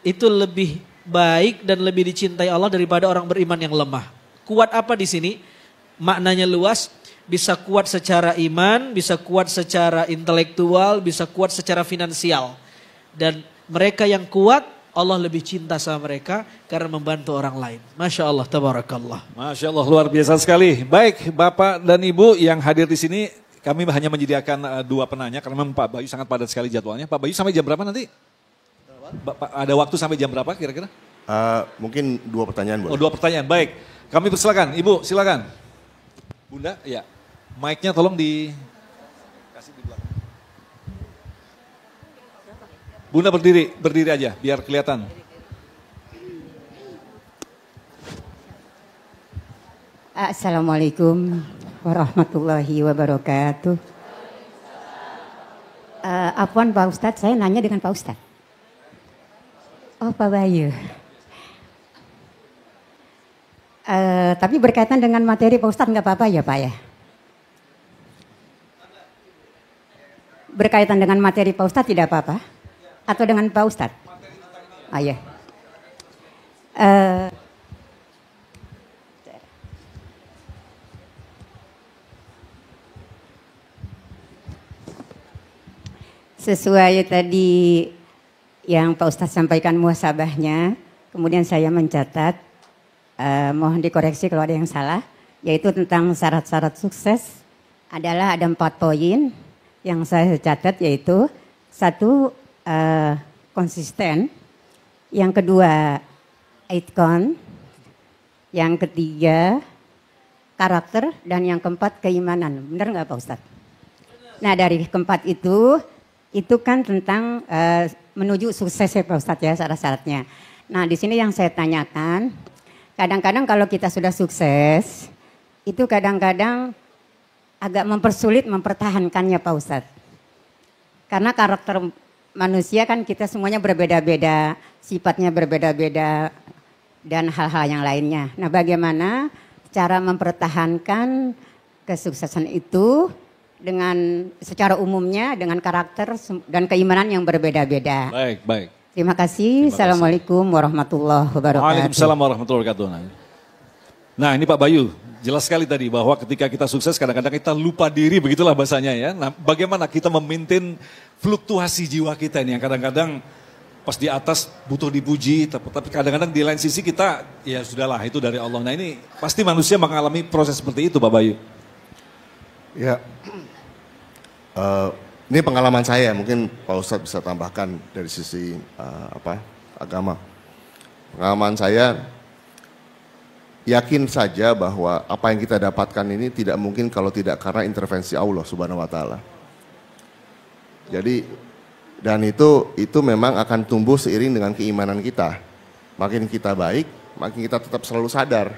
itu lebih baik dan lebih dicintai Allah daripada orang beriman yang lemah. Kuat apa di sini? Maknanya luas, bisa kuat secara iman, bisa kuat secara intelektual, bisa kuat secara finansial. Dan mereka yang kuat, Allah lebih cinta sama mereka karena membantu orang lain. Masya Allah, tabarakallah. Masya Allah, luar biasa sekali. Baik, Bapak dan Ibu yang hadir di sini, kami hanya menyediakan dua penanya karena memang Pak Bayu sangat padat sekali jadwalnya. Pak Bayu sampai jam berapa nanti? Ada waktu sampai jam berapa kira-kira? Mungkin dua pertanyaan boleh. Oh, dua pertanyaan, baik. Kami persilakan, Ibu silakan. Bunda, ya. Mic-nya tolong kasih di belakang. Bunda berdiri aja biar kelihatan. Assalamualaikum warahmatullahi wabarakatuh. Afwan Pak Ustadz, saya nanya dengan Pak Ustadz. Oh Pak Bayu. Tapi berkaitan dengan materi Pak Ustadz nggak apa-apa ya Pak ya? berkaitan dengan materi Pak Ustadz tidak apa-apa? Atau dengan Pak Ustadz? Oh iya. Sesuai tadi yang Pak Ustadz sampaikan muhasabahnya, kemudian saya mencatat, mohon dikoreksi kalau ada yang salah, yaitu tentang syarat-syarat sukses adalah ada 4 poin yang saya catat, yaitu 1, konsisten, yang kedua itkon, yang ketiga karakter, dan yang keempat keimanan. Benar nggak Pak Ustadz? Nah dari keempat itu kan tentang menuju sukses ya Pak Ustadz ya syarat-syaratnya. Nah di sini yang saya tanyakan, kadang-kadang kalau kita sudah sukses, itu kadang-kadang agak mempersulit mempertahankannya Pak Ustadz. Karena karakter manusia kan kita semuanya berbeda-beda, sifatnya berbeda-beda, dan hal-hal yang lainnya. Nah bagaimana cara mempertahankan kesuksesan itu dengan secara umumnya dengan karakter dan keimanan yang berbeda-beda. Baik. Terima kasih. Assalamualaikum warahmatullahi wabarakatuh. Waalaikumsalam warahmatullahi wabarakatuh. Nah ini Pak Bayu, jelas sekali tadi bahwa ketika kita sukses kadang-kadang kita lupa diri, begitulah bahasanya ya. Nah bagaimana kita memaintain fluktuasi jiwa kita ini yang kadang-kadang pas di atas butuh dipuji, tapi kadang-kadang di lain sisi kita ya sudahlah itu dari Allah. Nah ini pasti manusia mengalami proses seperti itu Pak Bayu. Ya, ini pengalaman saya, mungkin Pak Ustadz bisa tambahkan dari sisi agama. Pengalaman saya, yakin saja bahwa apa yang kita dapatkan ini tidak mungkin kalau tidak karena intervensi Allah Subhanahu Wa Taala. Jadi, dan itu memang akan tumbuh seiring dengan keimanan kita. Makin kita baik, makin kita tetap selalu sadar.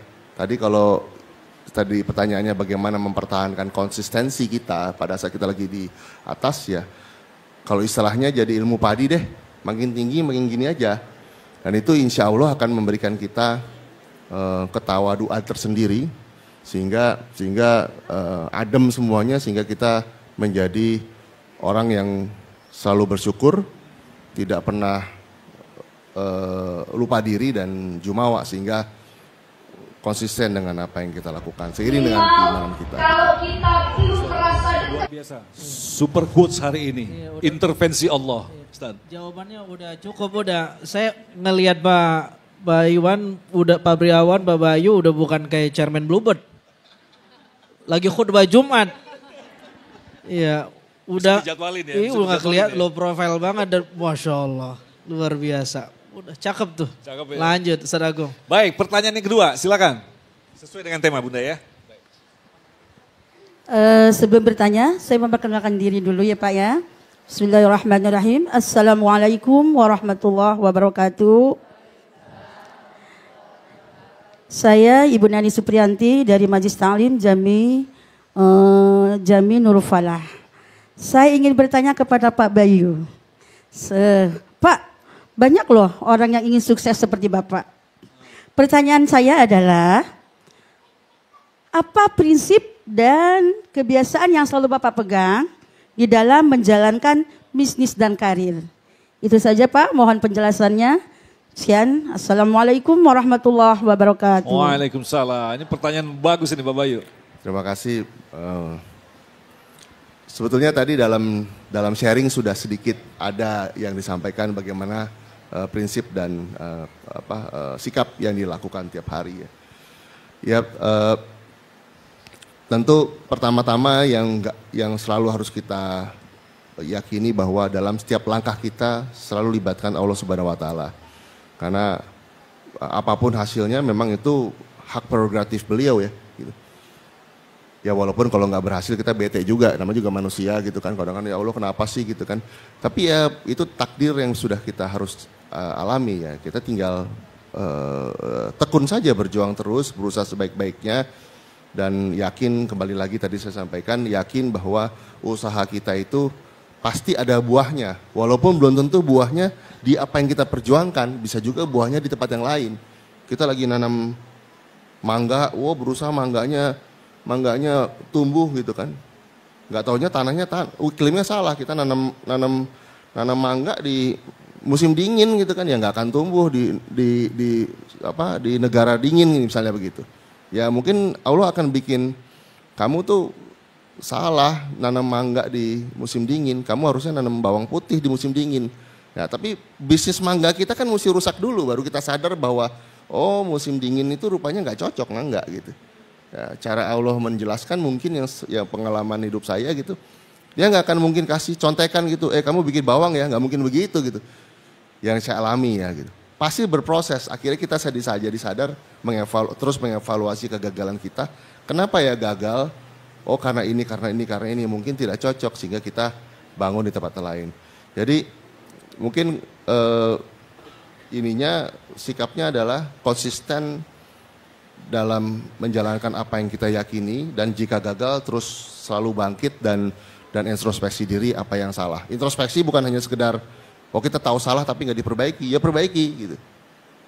Tadi pertanyaannya bagaimana mempertahankan konsistensi kita pada saat kita lagi di atas ya. Kalau istilahnya jadi ilmu padi deh, makin tinggi makin gini aja. Dan itu insya Allah akan memberikan kita ketawaduan tersendiri sehingga adem semuanya, sehingga kita menjadi orang yang selalu bersyukur, tidak pernah lupa diri dan jumawa, sehingga konsisten dengan apa yang kita lakukan seiring dengan keimanan kita. Kalau kita hidup merasa Luar biasa. Super quotes hari ini. Iya, Intervensi Allah. Ustaz. Jawabannya udah cukup, udah. Saya ngelihat Pak Iwan, Pak Briawan, Pak Bayu udah bukan kayak Chairman Bluebird. Lagi khutbah Jumat. Iya, udah. Dijadwalin ya. Iya, udah nggak kelihatan, ya. low profile banget dan Masya Allah, luar biasa. Udah cakep tuh. Cakep ya. Lanjut, Ustaz Agung. Baik, pertanyaan yang kedua, silakan. Sesuai dengan tema Bunda ya. Sebelum bertanya, saya memperkenalkan diri dulu ya Pak ya. Bismillahirrahmanirrahim. Assalamualaikum warahmatullahi wabarakatuh. Saya Ibu Nani Supriyanti dari Majelis Ta'lim Jami Nurul Falah. Saya ingin bertanya kepada Pak Bayu. Pak, banyak loh orang yang ingin sukses seperti Bapak. Pertanyaan saya adalah, apa prinsip dan kebiasaan yang selalu Bapak pegang di dalam menjalankan bisnis dan karir? Itu saja Pak, mohon penjelasannya. Sekian, Assalamualaikum warahmatullahi wabarakatuh. Waalaikumsalam. Ini pertanyaan bagus ini Pak Bayu. Terima kasih. Sebetulnya tadi dalam sharing sudah sedikit ada yang disampaikan bagaimana prinsip dan sikap yang dilakukan tiap hari ya. Tentu pertama-tama yang selalu harus kita yakini bahwa dalam setiap langkah kita selalu libatkan Allah Subhanahu Wa Taala. Karena apapun hasilnya memang itu hak prerogatif beliau ya. Gitu. Ya walaupun kalau nggak berhasil kita bete juga, namanya juga manusia gitu kan. Kadang-kadang ya Allah kenapa sih gitu kan. Tapi ya itu takdir yang sudah kita harus alami ya. Kita tinggal tekun saja, berjuang terus, berusaha sebaik-baiknya. Dan yakin, kembali lagi tadi saya sampaikan, yakin bahwa usaha kita itu pasti ada buahnya. Walaupun belum tentu buahnya di apa yang kita perjuangkan, bisa juga buahnya di tempat yang lain. Kita lagi nanam mangga, berusaha mangganya tumbuh gitu kan. Nggak taunya tanahnya iklimnya salah, kita nanam mangga di musim dingin gitu kan, ya nggak akan tumbuh di negara dingin misalnya begitu. Ya mungkin Allah akan bikin kamu tuh salah nanam mangga di musim dingin, kamu harusnya nanam bawang putih di musim dingin. Ya tapi bisnis mangga kita kan mesti rusak dulu baru kita sadar bahwa oh musim dingin itu rupanya nggak cocok, nggak gitu. Ya, cara Allah menjelaskan mungkin yang pengalaman hidup saya gitu, dia nggak akan mungkin kasih contekan gitu, kamu bikin bawang ya, nggak mungkin begitu gitu. Yang saya alami ya gitu, pasti berproses. Akhirnya kita jadi sadar, terus mengevaluasi kegagalan kita. Kenapa ya gagal? Oh karena ini, mungkin tidak cocok sehingga kita bangun di tempat lain. Jadi mungkin sikapnya adalah konsisten dalam menjalankan apa yang kita yakini, dan jika gagal terus selalu bangkit dan introspeksi diri apa yang salah. Introspeksi bukan hanya sekedar kita tahu salah tapi nggak diperbaiki, ya perbaiki gitu.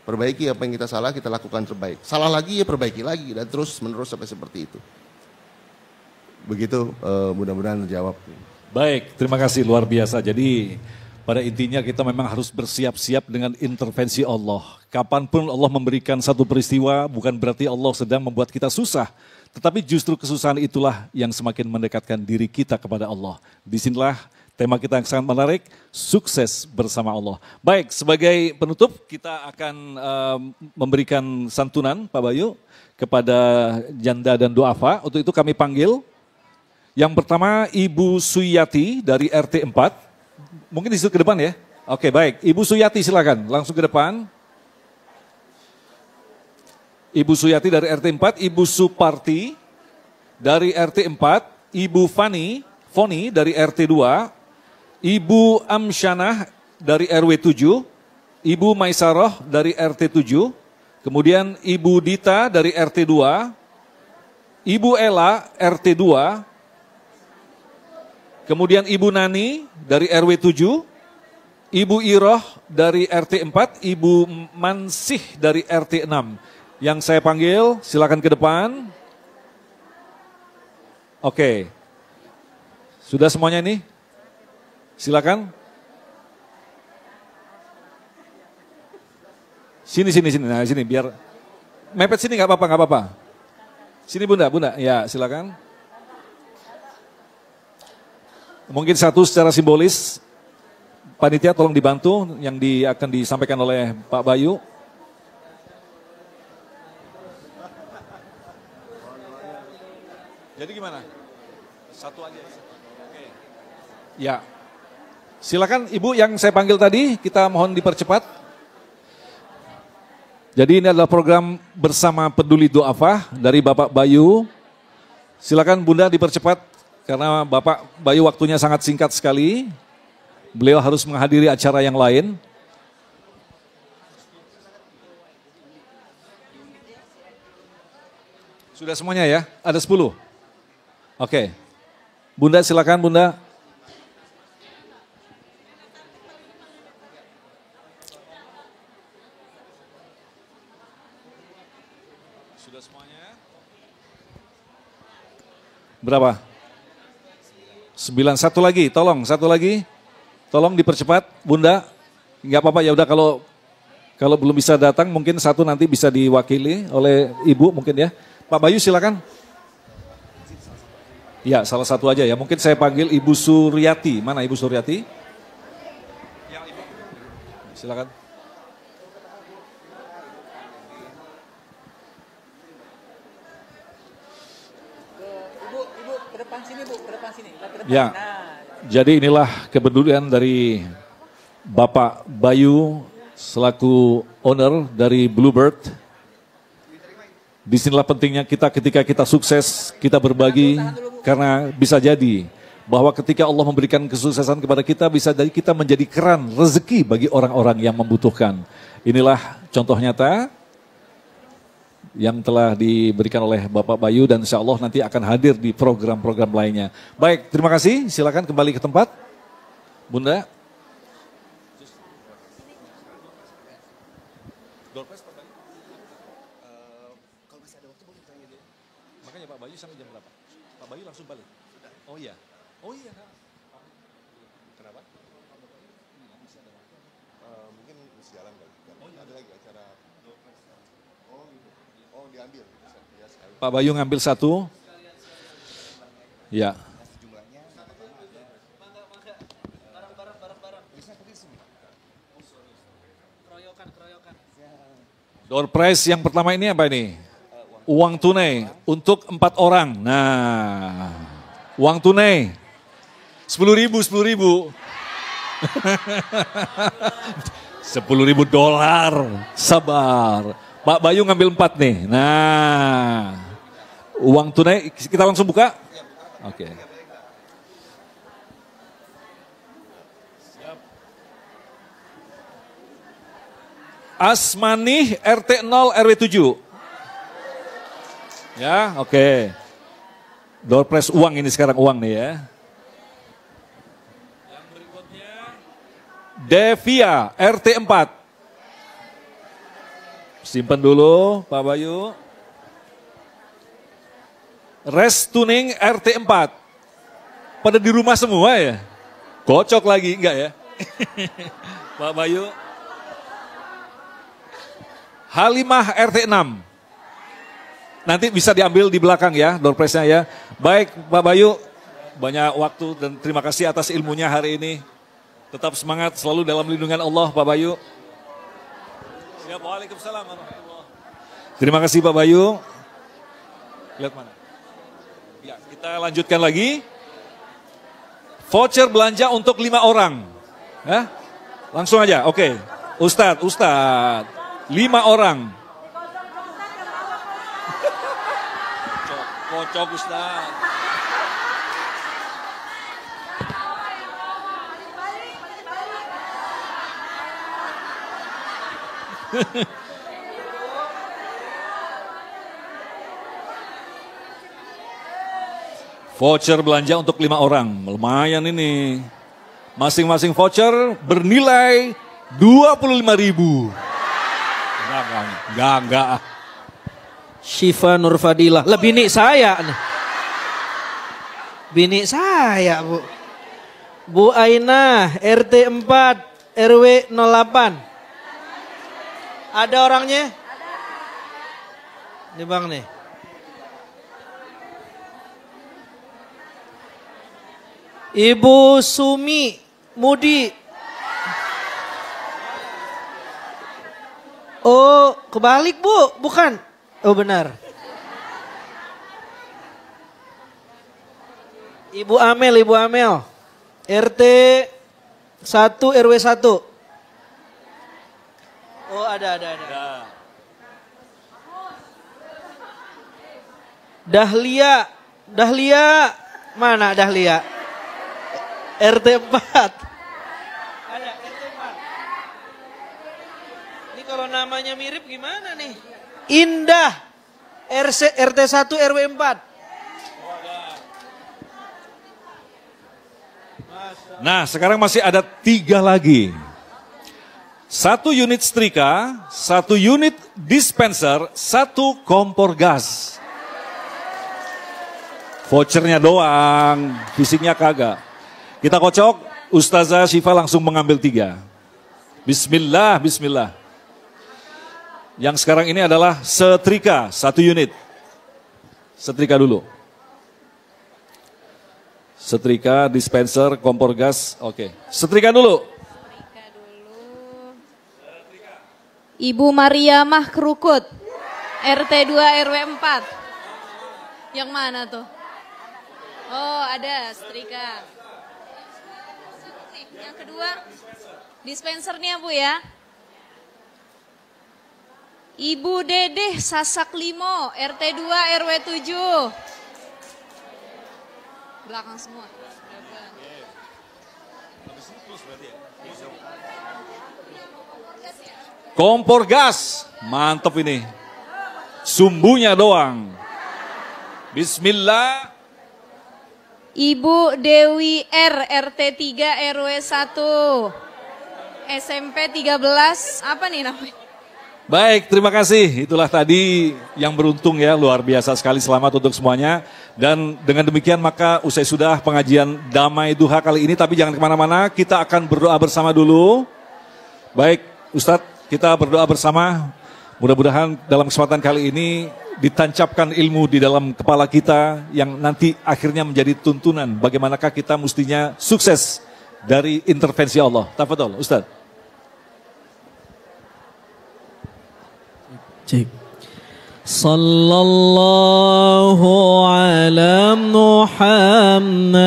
Perbaiki apa yang kita salah, kita lakukan terbaik. Salah lagi ya perbaiki lagi dan terus menerus sampai seperti itu. Begitu, mudah-mudahan terjawab. Baik, terima kasih, luar biasa. Jadi pada intinya kita memang harus bersiap-siap dengan intervensi Allah. Kapanpun Allah memberikan satu peristiwa, bukan berarti Allah sedang membuat kita susah. Tetapi justru kesusahan itulah yang semakin mendekatkan diri kita kepada Allah. Disinilah tema kita yang sangat menarik, sukses bersama Allah. Baik, sebagai penutup kita akan memberikan santunan Pak Bayu kepada janda dan duafa. Untuk itu kami panggil yang pertama Ibu Suyati dari RT 4. Mungkin disitu ke depan ya. Oke, baik. Ibu Suyati silakan langsung ke depan. Ibu Suyati dari RT 4, Ibu Suparti dari RT 4, Ibu Foni dari RT 2, Ibu Amsyanah dari RW 7, Ibu Maisaroh dari RT 7, kemudian Ibu Dita dari RT 2, Ibu Ella RT 2, kemudian Ibu Nani dari RW 7, Ibu Iroh dari RT 4, Ibu Mansih dari RT 6. Yang saya panggil, silakan ke depan. Oke. Sudah semuanya ini? Silakan. Sini. Nah, sini biar mepet sini nggak apa-apa. Sini Bunda. Ya, silakan. Mungkin satu secara simbolis, panitia tolong dibantu yang akan disampaikan oleh Pak Bayu. Jadi gimana? Satu aja. Oke. Ya. Silakan Ibu yang saya panggil tadi, kita mohon dipercepat. Jadi ini adalah program bersama Peduli Du'afa dari Bapak Bayu. Silakan Bunda dipercepat. Karena Bapak Bayu waktunya sangat singkat sekali, beliau harus menghadiri acara yang lain. Sudah semuanya ya? Ada 10? Oke. Bunda silakan Bunda. Sudah semuanya? Berapa? 9, satu lagi, satu lagi, tolong dipercepat, Bunda, nggak apa-apa ya udah kalau belum bisa datang mungkin satu nanti bisa diwakili oleh Ibu mungkin ya, Pak Bayu silakan. Ya salah satu aja ya, mungkin saya panggil Ibu Suryati, mana Ibu Suryati? Silakan. Ya, jadi inilah kepedulian dari Bapak Bayu selaku owner dari Bluebird. Disinilah pentingnya kita ketika kita sukses, kita berbagi karena bisa jadi bahwa ketika Allah memberikan kesuksesan kepada kita bisa jadi kita menjadi keran rezeki bagi orang-orang yang membutuhkan. Inilah contoh nyata yang telah diberikan oleh Bapak Bayu dan insya Allah nanti akan hadir di program-program lainnya. Baik, terima kasih. Silakan kembali ke tempat. Bunda. Makanya Pak Bayu sampai jam berapa? Pak Bayu langsung balik? Oh iya. Kenapa? Mungkin masih jalan kali. Ada lagi acara. Oh gitu. Oh diambil. Ya, sekali. Pak Bayu ngambil satu. Ya. Door prize yang pertama ini apa ini? Uang tunai untuk 4 orang. Nah, uang tunai 10.000, 10.000. 10.000 dolar. Sabar. Pak Bayu ngambil 4 nih. Nah, uang tunai kita langsung buka. Oke. Asmani RT 0 RW 7. Ya, oke. Door prize uang ini sekarang uang nih ya. Yang berikutnya Devia RT 4. Simpan dulu Pak Bayu. Rest tuning RT 4. Pada di rumah semua ya? Kocok lagi enggak ya? Pak Bayu. Halimah RT 6. Nanti bisa diambil di belakang ya, door prize-nya ya. Baik Pak Bayu, banyak waktu dan terima kasih atas ilmunya hari ini. Tetap semangat selalu dalam lindungan Allah Pak Bayu. Siap, waalaikumsalam warahmatullahi. Terima kasih Pak Bayu. Lihat mana? Ya, kita lanjutkan lagi. Voucher belanja untuk 5 orang. Ya? Langsung aja, oke. Ustadz. 5 orang. Kocok Ustaz. Voucher belanja untuk 5 orang. Lumayan ini. Masing-masing voucher bernilai 25.000. Enggak. Syifa Nur Fadilah. Lah bini saya nih. Bini saya, Bu. Bu Aina, RT 4, RW 08. Ada orangnya? Ini Bang nih. Ibu Sumi Mudi. Oh, kebalik Bu, bukan? Oh benar. Ibu Amel. RT 1 RW 1. Oh ada. Dahlia. Mana Dahlia? RT 4. Ada RT 4. Ini kalau namanya mirip gimana nih? Indah. RT 1 RW 4. Nah, sekarang masih ada 3 lagi. 1 unit setrika, 1 unit dispenser, 1 kompor gas. Vouchernya doang, fisiknya kagak. Kita kocok, Ustazah Syifa langsung mengambil 3. Bismillah. Yang sekarang ini adalah setrika, 1 unit. Setrika dulu. Setrika, dispenser, kompor gas, oke. Setrika dulu. Ibu Mariamah Kerukut, RT 2 RW 4. Yang mana tuh? Oh ada setrika. Yang kedua, dispensernya Bu ya. Ibu Dedeh Sasak Limo, RT 2 RW 7. Belakang semua. Kompor gas, mantap ini. Sumbunya doang. Bismillah. Ibu Dewi R, RT 3 RW 1. SMP 13, apa nih namanya? Baik, terima kasih. Itulah tadi yang beruntung ya, luar biasa sekali. Selamat untuk semuanya. Dan dengan demikian maka usai sudah pengajian Damai Duha kali ini. Tapi jangan kemana-mana, kita akan berdoa bersama dulu. Baik, Ustadz, kita berdoa bersama. Mudah-mudahan dalam kesempatan kali ini ditancapkan ilmu di dalam kepala kita yang nanti akhirnya menjadi tuntunan bagaimanakah kita mestinya sukses dari intervensi Allah. Tafadhol, Ustadz. Cek. Sallallahu ala Muhammad.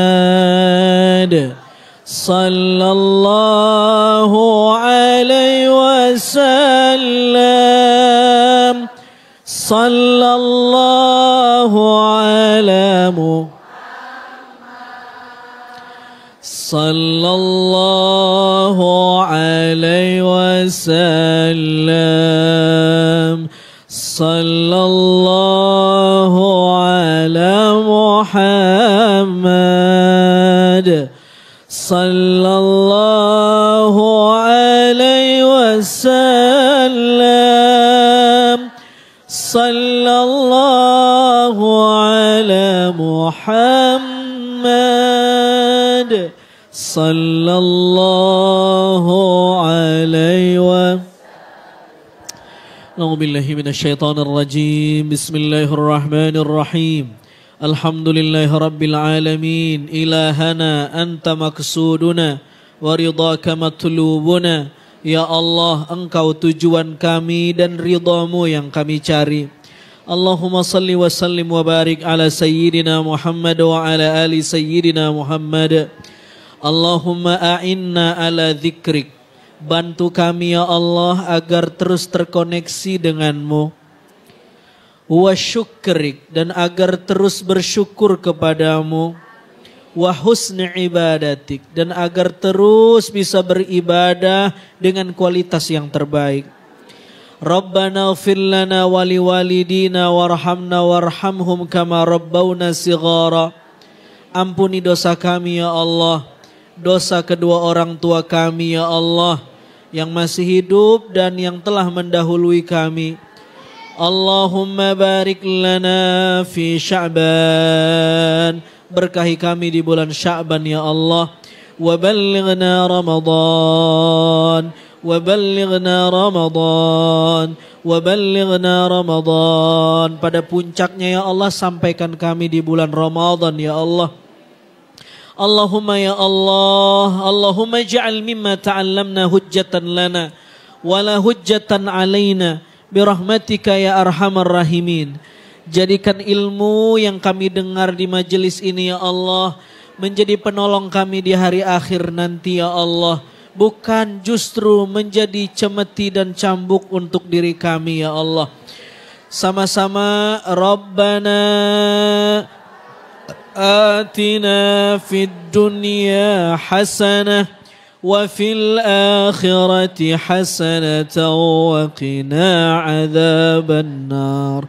Sallallahu alaihi wasallam. Sallallahu ala Muhammad. Sallallahu alaihi wasallam. Sallallahu ala Muhammad. Sallallahu alaihi wasallam. Sallallahu ala Muhammad. Sallallahu alaihi wasallam. أعوذ بالله من الشيطان الرجيم بسم الله الرحمن الرحيم الحمد لله رب العالمين إلهنا أنت مقصودنا ورضاك مطلوبنا Ya Allah, Engkau tujuan kami dan ridhamu yang kami cari. Allahumma salli wa sallim wa barik ala sayyidina Muhammad wa ala ali sayyidina Muhammad. Allahumma a'inna ala dzikrik. Bantu kami ya Allah agar terus terkoneksi denganmu. Wa syukrik, dan agar terus bersyukur kepadamu. Wa husni ibadatik, dan agar terus bisa beribadah dengan kualitas yang terbaik. Rabbana ighfir lana wa liwalidina warhamna warhamhum kama rabbawna shighara. Ampuni dosa kami ya Allah, dosa kedua orang tua kami ya Allah, yang masih hidup dan yang telah mendahului kami. Allahumma barik lana fi Sya'ban. Berkahi kami di bulan Sya'ban ya Allah. Wa ballighna Ramadan. Wa ballighna Ramadan. Wa ballighna Ramadan. Pada puncaknya ya Allah, sampaikan kami di bulan Ramadan ya Allah. Allahumma ya Allah, Allahumma ja'al mimma ta'allamna hujjatan lana wala hujjatan alaina birahmatika ya arhamar rahimin. Jadikan ilmu yang kami dengar di majelis ini ya Allah menjadi penolong kami di hari akhir nanti ya Allah, bukan justru menjadi cemeti dan cambuk untuk diri kami ya Allah. Sama-sama Rabbana آتنا في الدنيا حسنة وفي الآخرة حسنة وقنا عذاب النار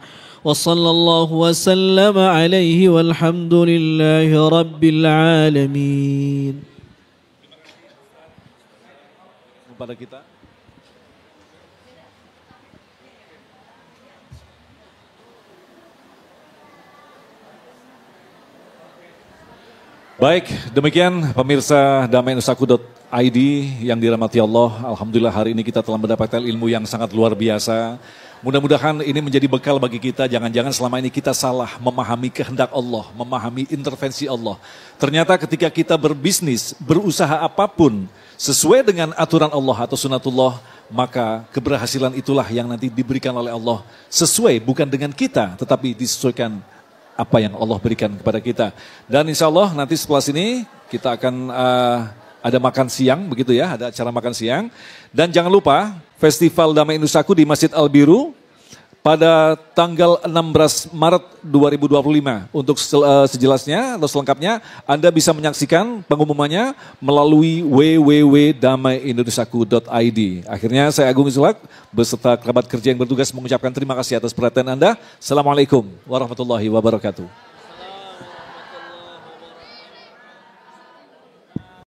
وصلى الله وسلم عليه والحمد لله رب العالمين. Kepada kita. Baik, demikian pemirsa damainusaku.id yang dirahmati Allah. Alhamdulillah hari ini kita telah mendapatkan ilmu yang sangat luar biasa. Mudah-mudahan ini menjadi bekal bagi kita. Jangan-jangan selama ini kita salah memahami kehendak Allah, memahami intervensi Allah. Ternyata ketika kita berbisnis, berusaha apapun sesuai dengan aturan Allah atau sunatullah, maka keberhasilan itulah yang nanti diberikan oleh Allah. Sesuai bukan dengan kita, tetapi disesuaikan apa yang Allah berikan kepada kita. Dan insya Allah nanti setelah sini kita akan ada makan siang, begitu ya, ada acara makan siang. Dan jangan lupa Festival Damai Nusaku di Masjid Al-Biru pada tanggal 16 Maret 2025. Untuk sejelasnya atau selengkapnya Anda bisa menyaksikan pengumumannya melalui www.damaiindonesaku.id. Akhirnya saya Agung Zulak beserta kerabat kerja yang bertugas mengucapkan terima kasih atas perhatian Anda. Assalamualaikum warahmatullahi wabarakatuh.